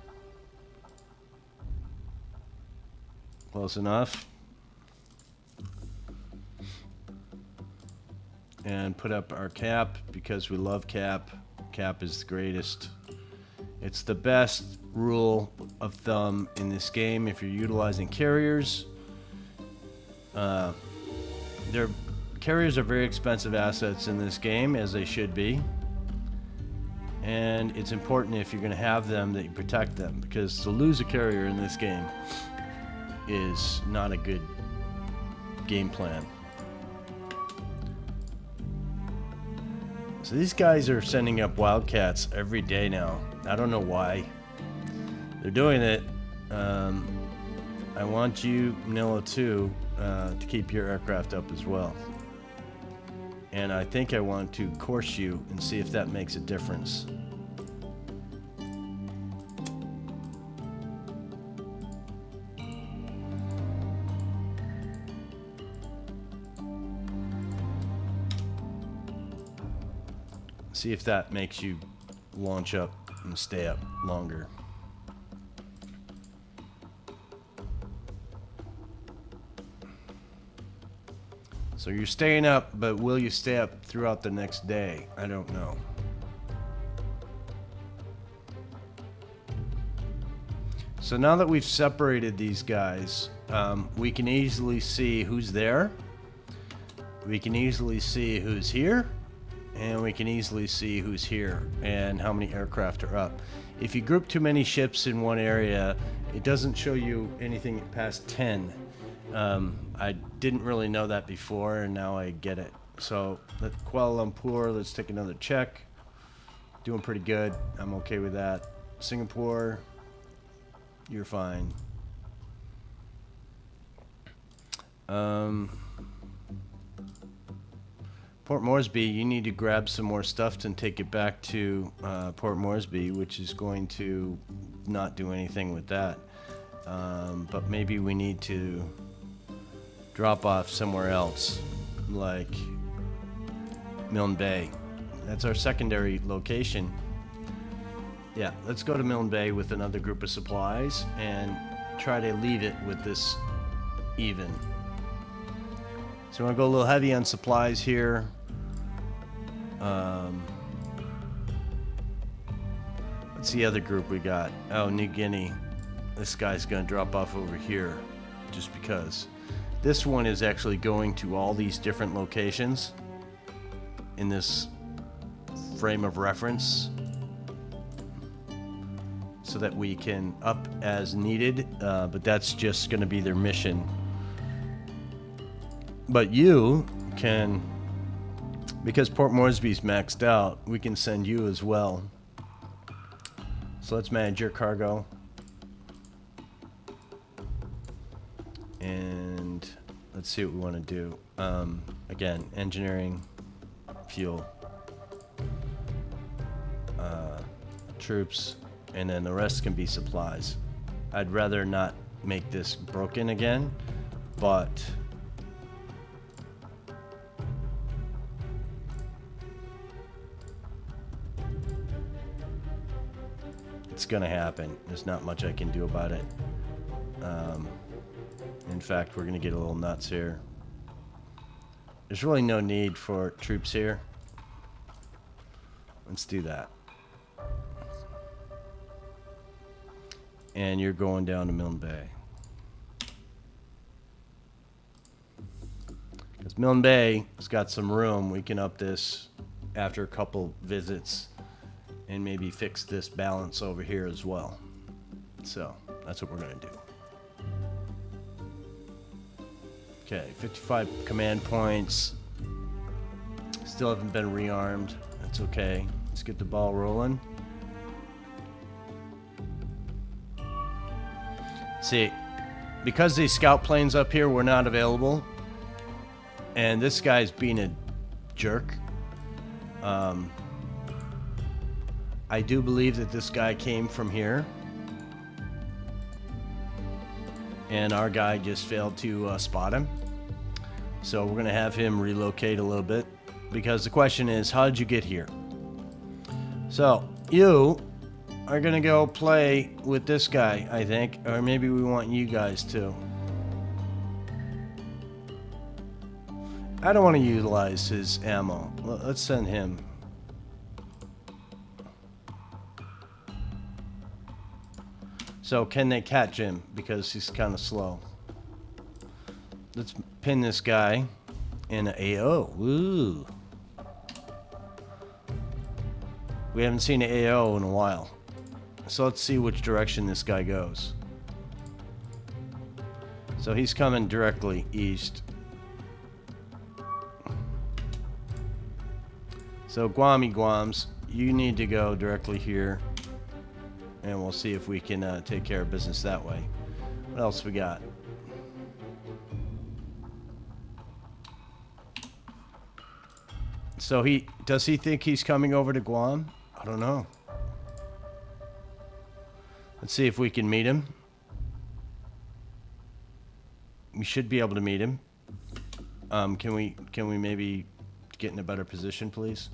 Close enough. And put up our cap because we love cap. Cap is the greatest. It's the best rule of thumb in this game if you're utilizing carriers. Carriers are very expensive assets in this game, as they should be. And it's important, if you're going to have them, that you protect them, because to lose a carrier in this game is not a good game plan. So these guys are sending up Wildcats every day now. I don't know why they're doing it. I want you, Manila 2, to keep your aircraft up as well. And I think I want to course you and see if that makes a difference. See if that makes you launch up and stay up longer. So you're staying up, but will you stay up throughout the next day? I don't know. So now that we've separated these guys, we can easily see who's there. We can easily see who's here. And we can easily see who's here and how many aircraft are up. If you group too many ships in one area, it doesn't show you anything past 10. I didn't really know that before, and now I get it. So Kuala Lumpur, let's take another check. Doing pretty good. I'm okay with that. Singapore, you're fine. Port Moresby, you need to grab some more stuff and take it back to Port Moresby, which is going to not do anything with that. But maybe we need to drop off somewhere else, like Milne Bay. That's our secondary location. Yeah, let's go to Milne Bay with another group of supplies and try to leave it with this even. So we're going to go a little heavy on supplies here. What's the other group we got? Oh, New Guinea. This guy's going to drop off over here just because. This one is actually going to all these different locations in this frame of reference so that we can up as needed, but that's just going to be their mission. But you can, because Port Moresby's maxed out, we can send you as well. So let's manage your cargo. And let's see what we want to do. Again, engineering, fuel, troops, and then the rest can be supplies. I'd rather not make this broken again, but it's gonna happen. There's not much I can do about it. In fact, we're gonna get a little nuts here. There's really no need for troops here. Let's do that. And you're going down to Milne Bay. Because Milne Bay has got some room. We can up this after a couple visits and maybe fix this balance over here as well. So that's what we're going to do. Okay, 55 command points. Still haven't been rearmed. That's okay. Let's get the ball rolling. See, because these scout planes up here were not available, and this guy's being a jerk, I do believe that this guy came from here, and our guy just failed to spot him. So we're going to have him relocate a little bit, because the question is, how did you get here? So you are going to go play with this guy, I think, or maybe we want you guys to. I don't want to utilize his ammo. Let's send him. So can they catch him? Because he's kind of slow. Let's pin this guy in an AO. Woo. We haven't seen an AO in a while. So let's see which direction this guy goes. So he's coming directly east. So Guams, you need to go directly here. And we'll see if we can take care of business that way. What else we got? So does he think he's coming over to Guam? I don't know. Let's see if we can meet him. We should be able to meet him. Can we maybe get in a better position, please?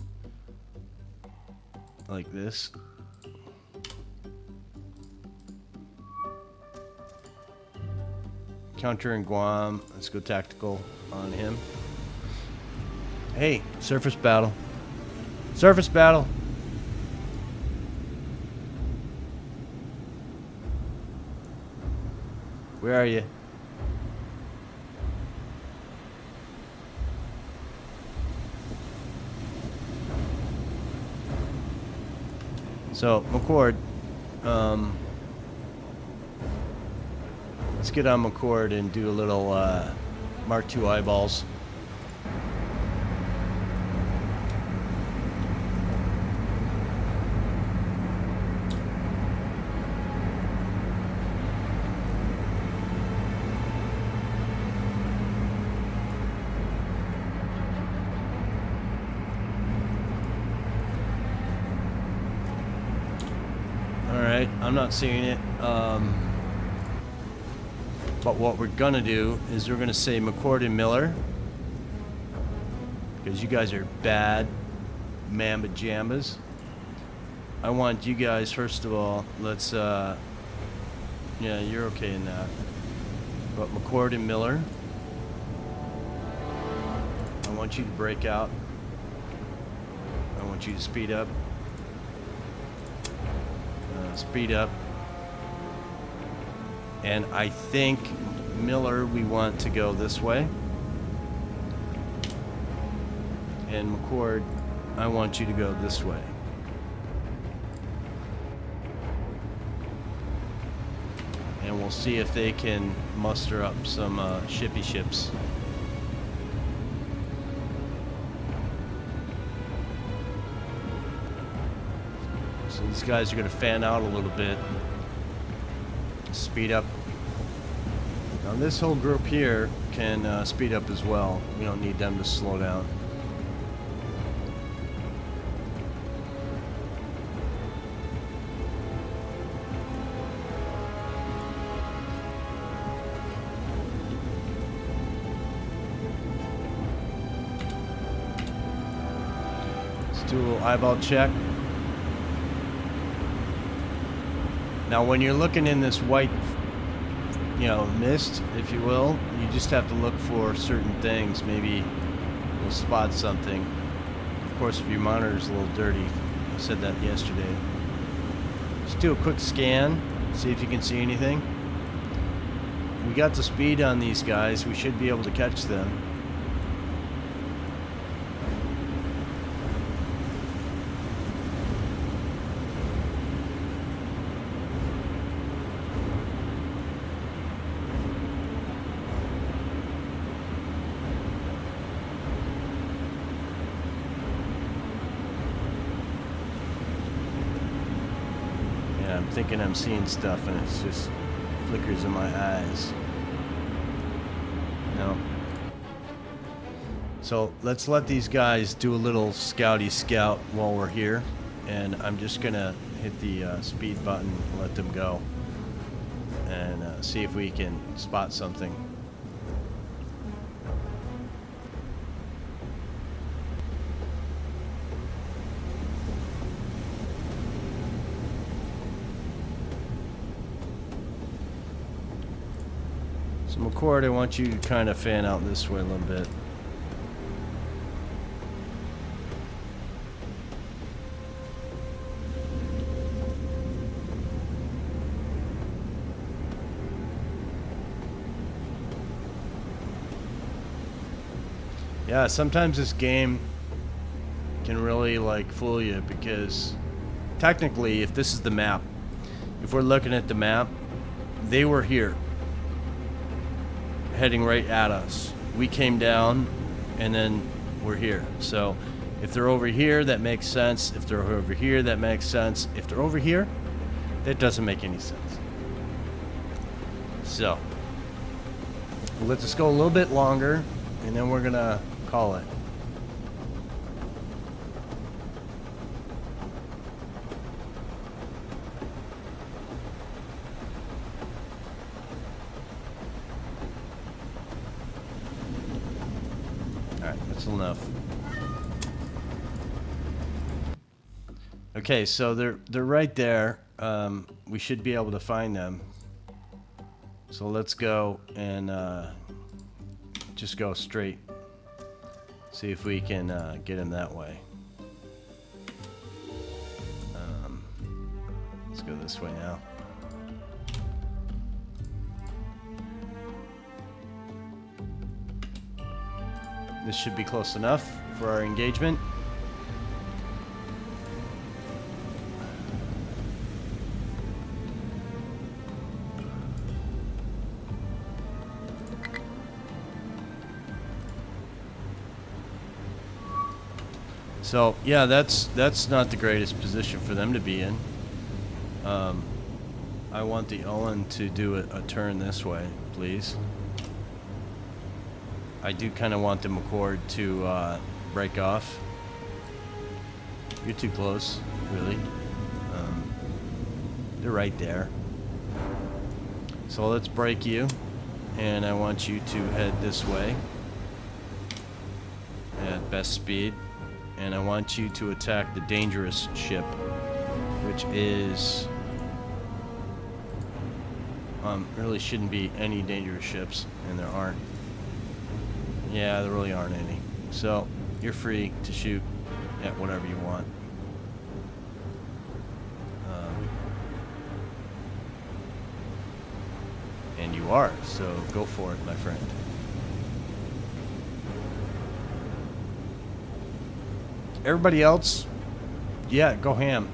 Like this. Counter in Guam. Let's go tactical on him. Hey, surface battle. Surface battle. Where are you? So, McCord, let's get on McCord and do a little Mark II eyeballs. I'm not seeing it, but what we're gonna do is we're gonna say McCord and Miller, because you guys are bad mamba jambas. I want you guys, first of all, let's yeah, you're okay in that, but McCord and Miller, I want you to break out. I want you to speed up. Speed up. And I think Miller, we want to go this way. And McCord, I want you to go this way. And we'll see if they can muster up some shippy ships. So these guys are going to fan out a little bit. Speed up. Now this whole group here can speed up as well. We don't need them to slow down. do a little eyeball check. Now when you're looking in this white, you know, mist, if you will, you just have to look for certain things. Maybe you'll spot something. Of course, if your monitor's a little dirty, I said that yesterday. Just do a quick scan, see if you can see anything. We got the speed on these guys. We should be able to catch them. I'm thinking I'm seeing stuff and it's just flickers in my eyes. No. So let's let these guys do a little scouty scout while we're here, and I'm just gonna hit the speed button and let them go and see if we can spot something. So McCord, I want you to kind of fan out this way a little bit. Yeah, sometimes this game can really like fool you, because technically, if this is the map, if we're looking at the map, they were here, heading right at us. We came down and then we're here. So if they're over here, that makes sense. If they're over here, that makes sense. If they're over here, that doesn't make any sense. So we'll let this go a little bit longer and then we're gonna call it. That's enough. Okay, so they're right there. We should be able to find them. So let's go and just go straight. See if we can get him that way. Let's go this way now. This should be close enough for our engagement. So yeah, that's not the greatest position for them to be in. I want the Owen to do a turn this way, please. I do kind of want the McCord to break off. You're too close, really. They're right there. So let's break you, and I want you to head this way at best speed, and I want you to attack the dangerous ship, which is really shouldn't be any dangerous ships, and there aren't. Yeah, there really aren't any. So you're free to shoot at whatever you want. And you are, so go for it, my friend. Everybody else, yeah, go ham.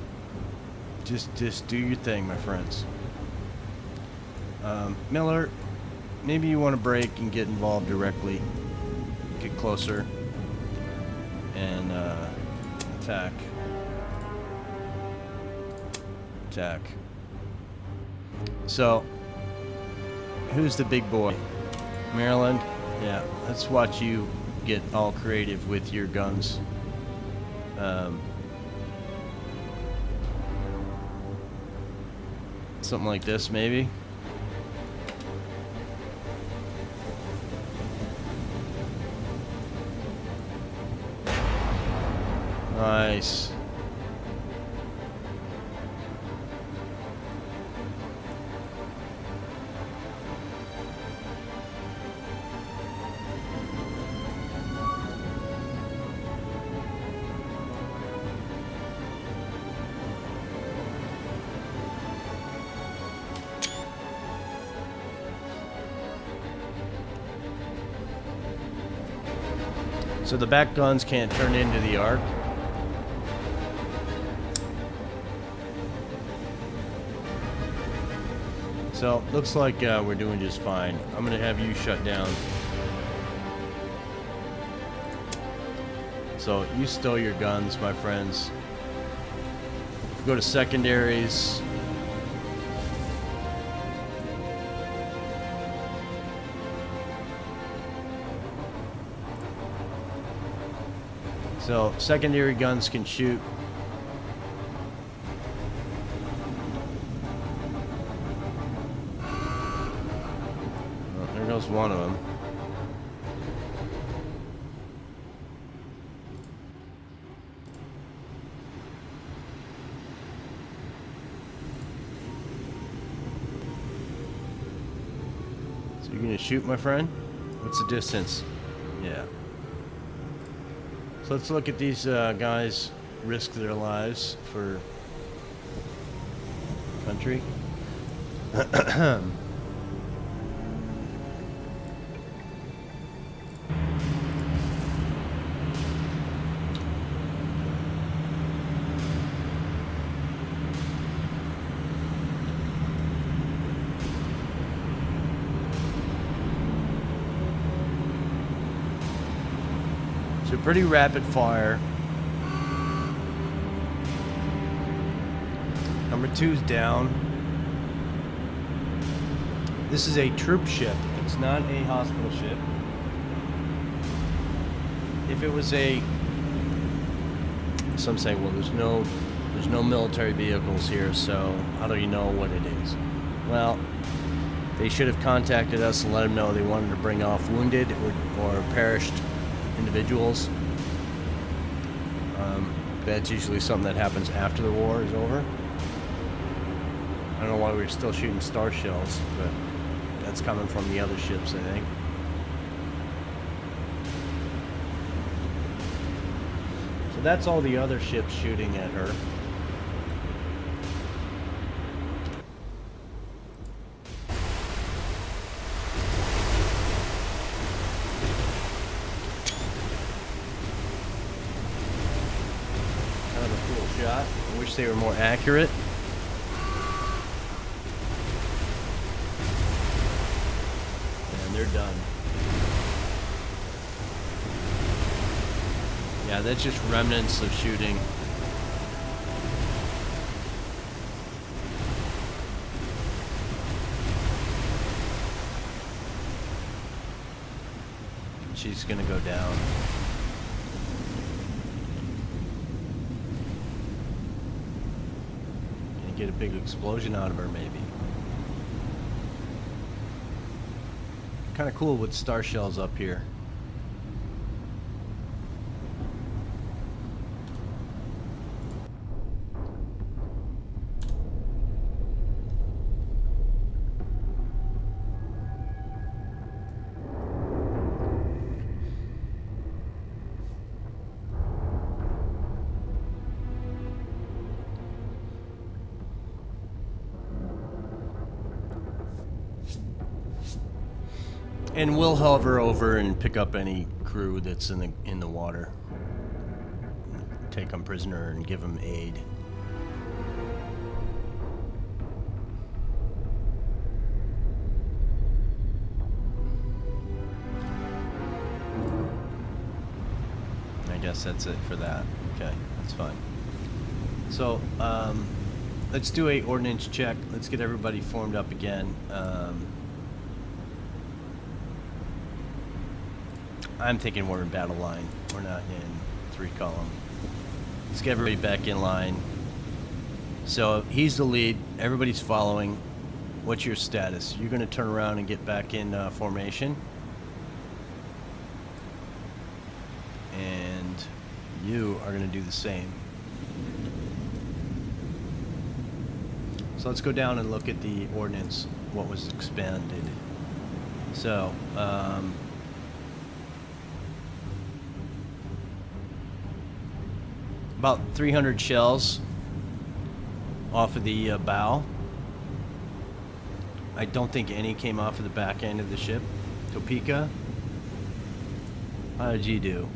Just do your thing, my friends. Miller, maybe you want to break and get involved directly. Get closer and attack. Attack. So, who's the big boy? Maryland? Yeah, let's watch you get all creative with your guns. Something like this, maybe. Nice. So the back guns can't turn into the arc. So looks like we're doing just fine. I'm gonna have you shut down. So you stow your guns, my friends. Go to secondaries. So secondary guns can shoot. Oh, there goes one of them. So you're gonna shoot, my friend? What's the distance? Yeah. So let's look at these guys risk their lives for country. So pretty rapid fire. Number 2's down. This is a troop ship. It's not a hospital ship. If it was a... Some say, well, there's no military vehicles here, so how do you know what it is? Well, they should have contacted us and let them know they wanted to bring off wounded or perished individuals. That's usually something that happens after the war is over. I don't know why we're still shooting star shells, but that's coming from the other ships, I think. So that's all the other ships shooting at her. Shot. I wish they were more accurate. And they're done. Yeah, that's just remnants of shooting. She's gonna go down. Get a big explosion out of her, maybe. Kind of cool with star shells up here. And we'll hover over and pick up any crew that's in the water. Take them prisoner and give them aid. I guess that's it for that. Okay, that's fine. So, let's do a ordnance check. Let's get everybody formed up again. I'm thinking we're in battle line. We're not in 3 column. Let's get everybody back in line. So he's the lead. Everybody's following. What's your status? You're going to turn around and get back in formation. And you are going to do the same. So let's go down and look at the ordinance, what was expanded. So, about 300 shells off of the bow. I don't think any came off of the back end of the ship. Topeka, how did you do?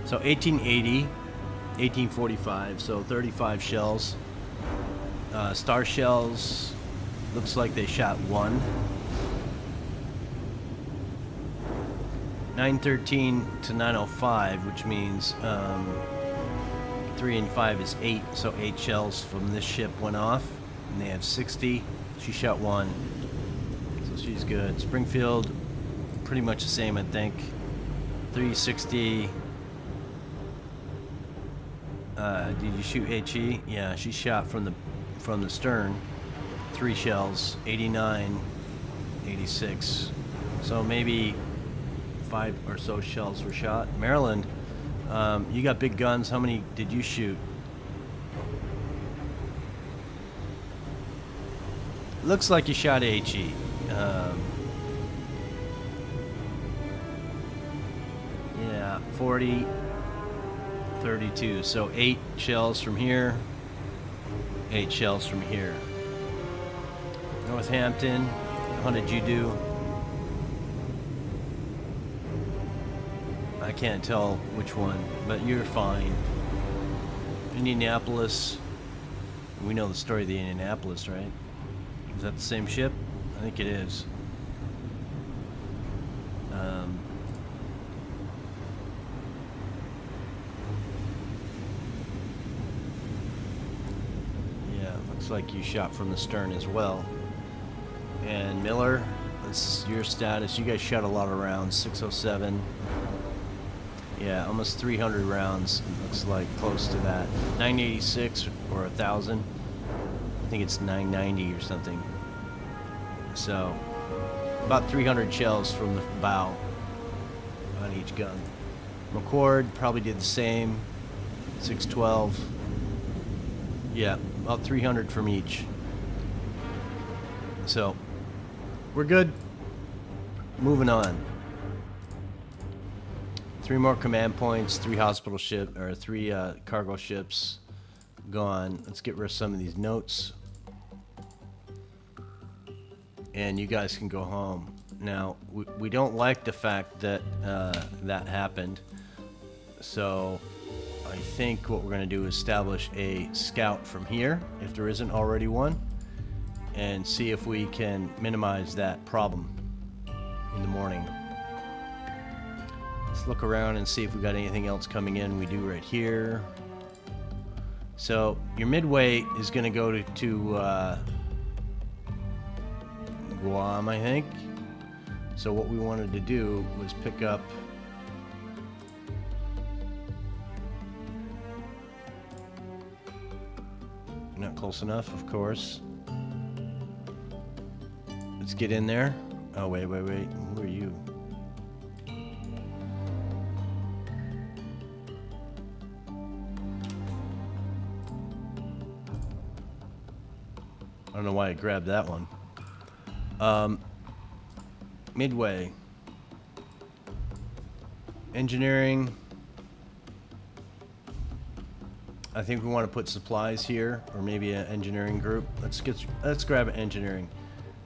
So 1880, 1845, so 35 shells. Star shells, looks like they shot 1. 913 to 905, which means 3 and 5 is 8, so 8 shells from this ship went off, and they have 60. She shot 1, so she's good. Springfield, pretty much the same, I think. 360. Did you shoot HE? Yeah, she shot from the stern. 3 shells, 89, 86. So maybe 5 or so shells were shot. Maryland, you got big guns. How many did you shoot? Looks like you shot HE. Yeah, 40, 32. So 8 shells from here, 8 shells from here. Northampton, how did you do? I can't tell which one, but you're fine. Indianapolis, we know the story of the Indianapolis, right? Is that the same ship? I think it is. Yeah, looks like you shot from the stern as well. And Miller, that's your status. You guys shot a lot of rounds. 607. Yeah, almost 300 rounds. Looks like close to that. 986 or 1,000. I think it's 990 or something. So about 300 shells from the bow on each gun. McCord probably did the same. 612. Yeah, about 300 from each. So we're good. Moving on. 3 more command points, 3 hospital ship or 3 cargo ships gone. Let's get rid of some of these notes. And you guys can go home. Now, we don't like the fact that that happened. So I think what we're going to do is establish a scout from here, if there isn't already one, and see if we can minimize that problem in the morning. Let's look around and see if we got anything else coming in. We do right here. So your midway is going to go to Guam, I think. So what we wanted to do was pick up not close enough, of course. Let's get in there. Oh, wait. Who are you? I don't know why I grabbed that one. Midway. Engineering. I think we want to put supplies here, or maybe an engineering group. Let's grab engineering.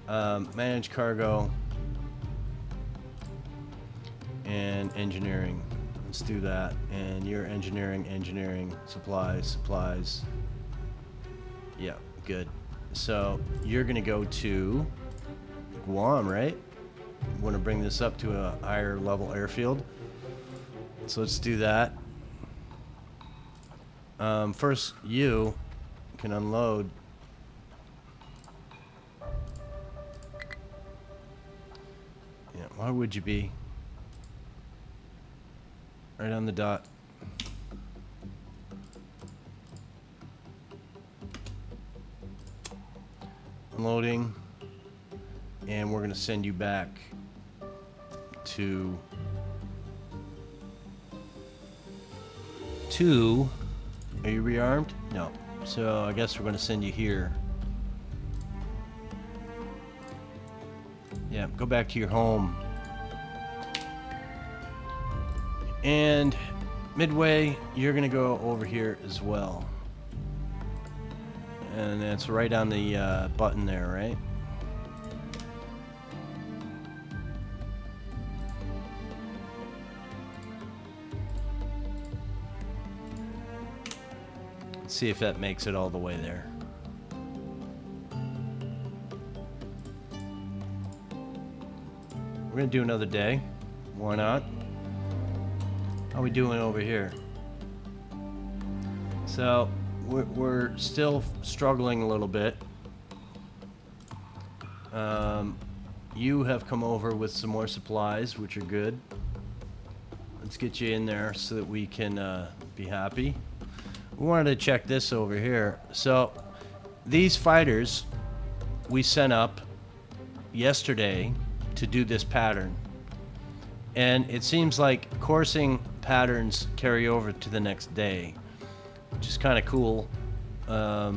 Manage cargo and engineering. Let's do that. And you're engineering, supplies. Yeah, good. So you're gonna go to Guam, right? We want to bring this up to a higher level airfield. So let's do that. First, you can unload. Yeah, why would you be? Right on the dot. Unloading. And we're going to send you back to to... Are you rearmed? No. So I guess we're going to send you here. Yeah, go back to your home. And midway, you're going to go over here as well. And that's right on the button there, right? Let's see if that makes it all the way there. We're going to do another day. Why not? How are we doing over here? So, we're still struggling a little bit. You have come over with some more supplies, which are good. Let's get you in there so that we can be happy. We wanted to check this over here. So, these fighters we sent up yesterday to do this pattern. And it seems like coursing patterns carry over to the next day, which is kind of cool. I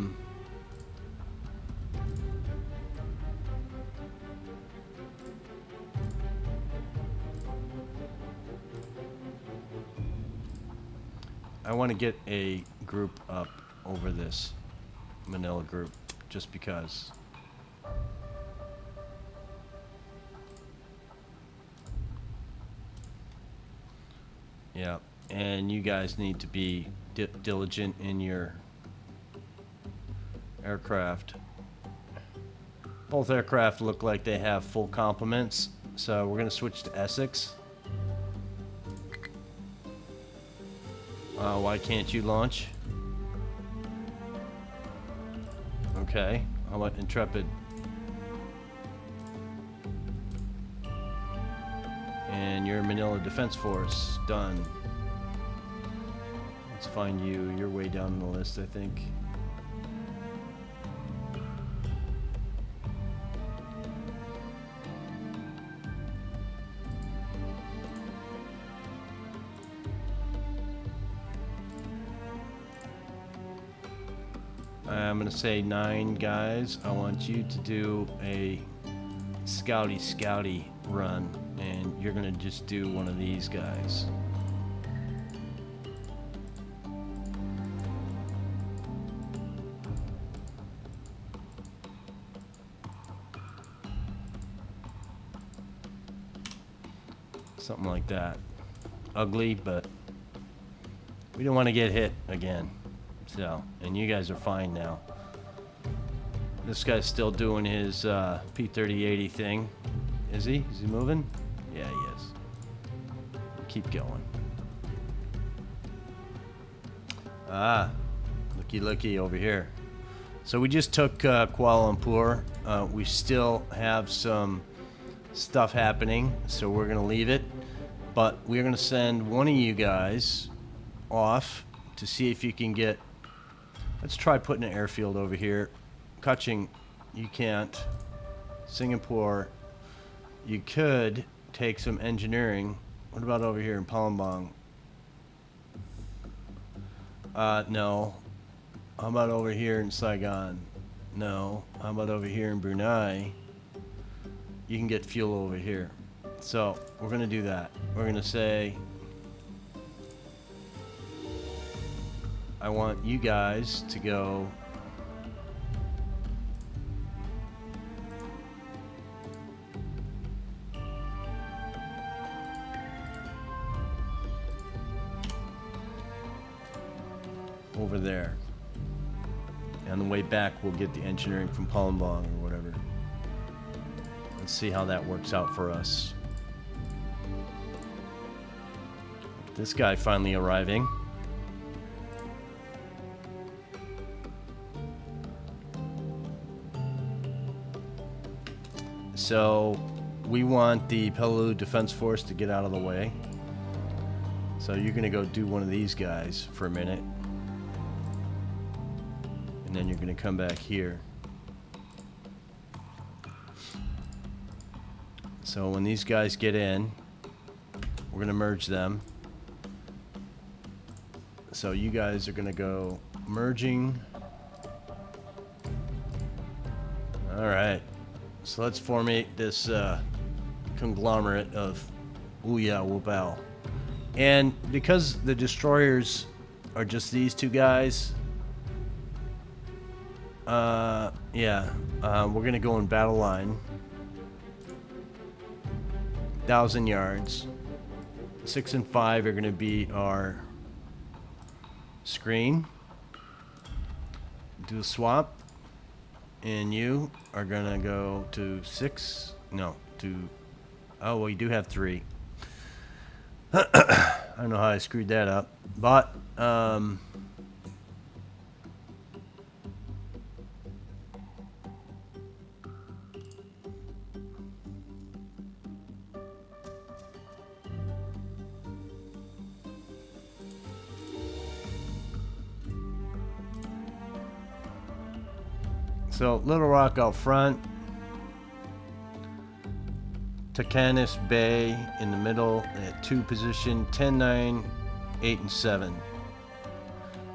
want to get a group up over this Manila group just because. Yeah, and you guys need to be diligent in your aircraft. Both aircraft look like they have full complements, so we're going to switch to Essex. Why can't you launch? Okay, how about Intrepid? And your Manila Defense Force, done. Let's find you. You're way down the list, I think. I'm gonna say 9 guys. I want you to do a scouty run, and you're gonna just do one of these guys. Something like that. Ugly, but we don't want to get hit again. So, and you guys are fine now. This guy's still doing his P-3080 thing. Is he? Is he moving? Yeah, he is. Keep going. Ah, looky over here. So we just took Kuala Lumpur. We still have some stuff happening, so we're gonna leave it. But we're gonna send one of you guys off to see if you can get. Let's try putting an airfield over here. Kaching, you can't. Singapore, you could take some engineering. What about over here in Palembang? No. How about over here in Saigon? No. How about over here in Brunei? You can get fuel over here. So, we're gonna do that. We're gonna say, I want you guys to go over there. And on the way back, we'll get the engineering from Palembang or whatever. Let's see how that works out for us. This guy finally arriving. So we want the Peleliu Defense Force to get out of the way. So you're gonna go do one of these guys for a minute. And then you're gonna come back here. So when these guys get in, we're gonna merge them. So you guys are gonna go merging. All right. So let's formate this conglomerate of Ouya Wobao. And because the destroyers are just these two guys, we're gonna go in battle line. 1,000 yards. 6 and 5 are gonna be our screen. Do a swap. And you are gonna go to 6. No, to. Oh, well, you do have 3. I don't know how I screwed that up, but so Little Rock out front, Tacanis Bay in the middle at 2 position, 10, 9, 8, and 7.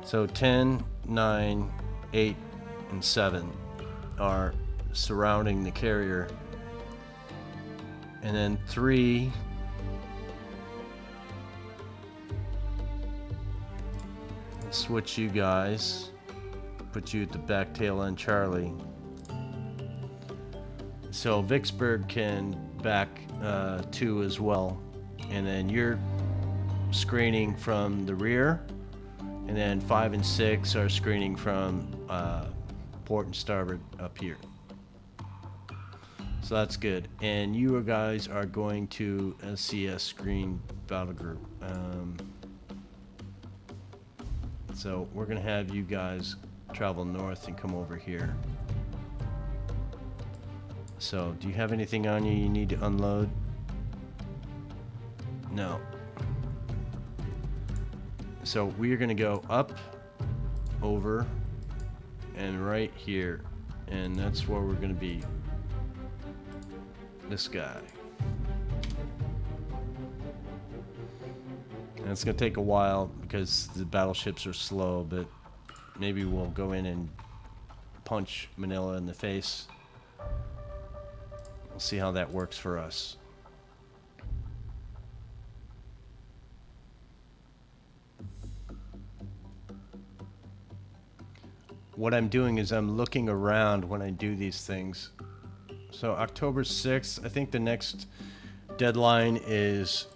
So 10, 9, 8, and 7 are surrounding the carrier. And then 3 switch you guys, put you at the back tail end Charlie. So Vicksburg can back 2 as well, and then you're screening from the rear, and then 5 and 6 are screening from port and starboard up here. So that's good. And you guys are going to SCS screen battle group. So we're gonna have you guys travel north and come over here. So, do you have anything on you need to unload? No. So, we are going to go up, over, and right here. And that's where we're going to be. This guy. And it's going to take a while because the battleships are slow, but maybe we'll go in and punch Manila in the face. We'll see how that works for us. What I'm doing is I'm looking around when I do these things. So October 6th, I think the next deadline is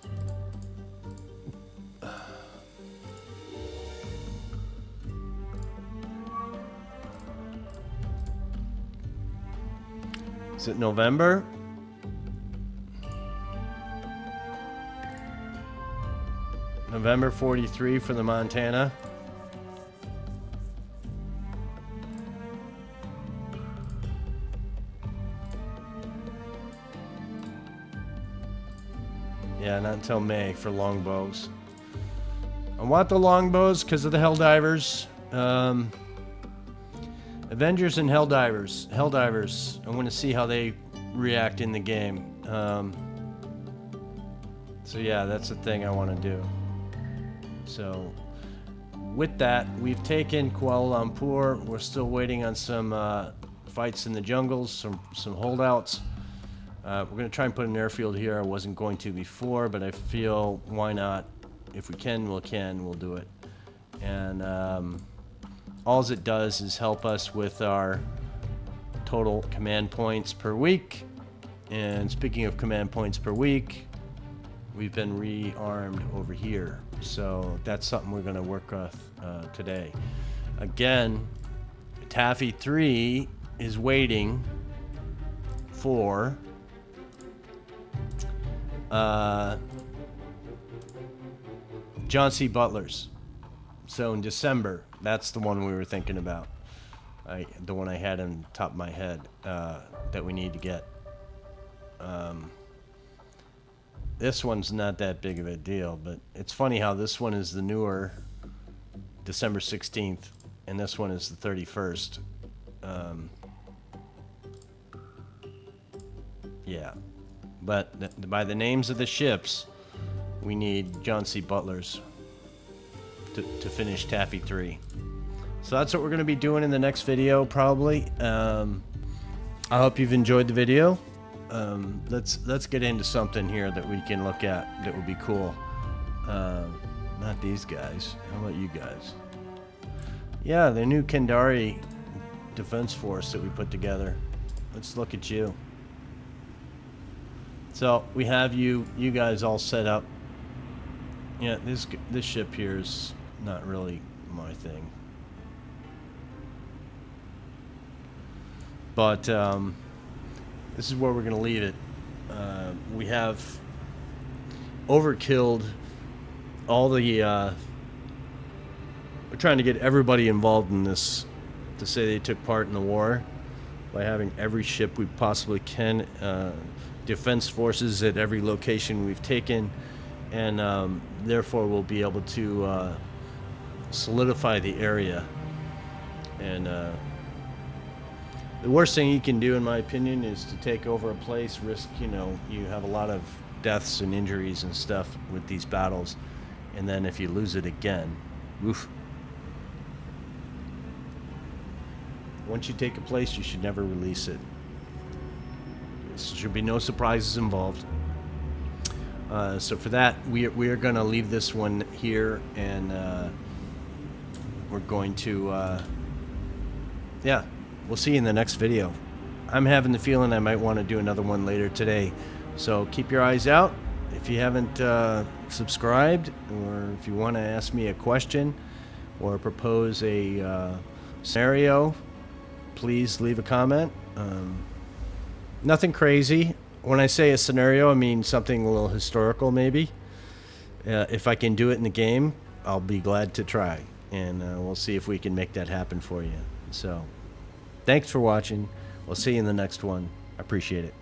it November? November 43 for the Montana. Yeah, not until May for longbows. I want the longbows because of the Helldivers. Avengers and Helldivers. Helldivers. I want to see how they react in the game. So yeah, that's the thing I want to do. So with that, we've taken Kuala Lumpur. We're still waiting on some fights in the jungles, some holdouts. We're going to try and put an airfield here. I wasn't going to before, but I feel why not? If we can, we'll do it. And all it does is help us with our total command points per week. And speaking of command points per week, we've been rearmed over here. So that's something we're going to work with today. Again, Taffy 3 is waiting for John C. Butler's. So in December, that's the one we were thinking about. The one I had on top of my head that we need to get. This one's not that big of a deal, but it's funny how this one is the newer December 16th, and this one is the 31st. Yeah. But by the names of the ships, we need John C. Butler's. to finish Taffy 3. So that's what we're going to be doing in the next video, probably. I hope you've enjoyed the video. Let's get into something here that we can look at that would be cool. Not these guys. How about you guys? Yeah, the new Kendari defense force that we put together. Let's look at you. So we have you guys all set up. Yeah, this ship here is not really my thing. But this is where we're going to leave it. We have overkilled all the... we're trying to get everybody involved in this to say they took part in the war by having every ship we possibly can, defense forces at every location we've taken, and therefore we'll be able to solidify the area. And the worst thing you can do, in my opinion, is to take over a place, risk, you have a lot of deaths and injuries and stuff with these battles, and then if you lose it again, oof. Once you take a place, you should never release it. There should be no surprises involved. So for that, we are going to leave this one here, and we're going to, yeah, we'll see you in the next video. I'm having the feeling I might want to do another one later today. So keep your eyes out. If you haven't subscribed, or if you want to ask me a question or propose a scenario, please leave a comment. Nothing crazy. When I say a scenario, I mean something a little historical, maybe. If I can do it in the game, I'll be glad to try. And we'll see if we can make that happen for you. So, thanks for watching. We'll see you in the next one. I appreciate it.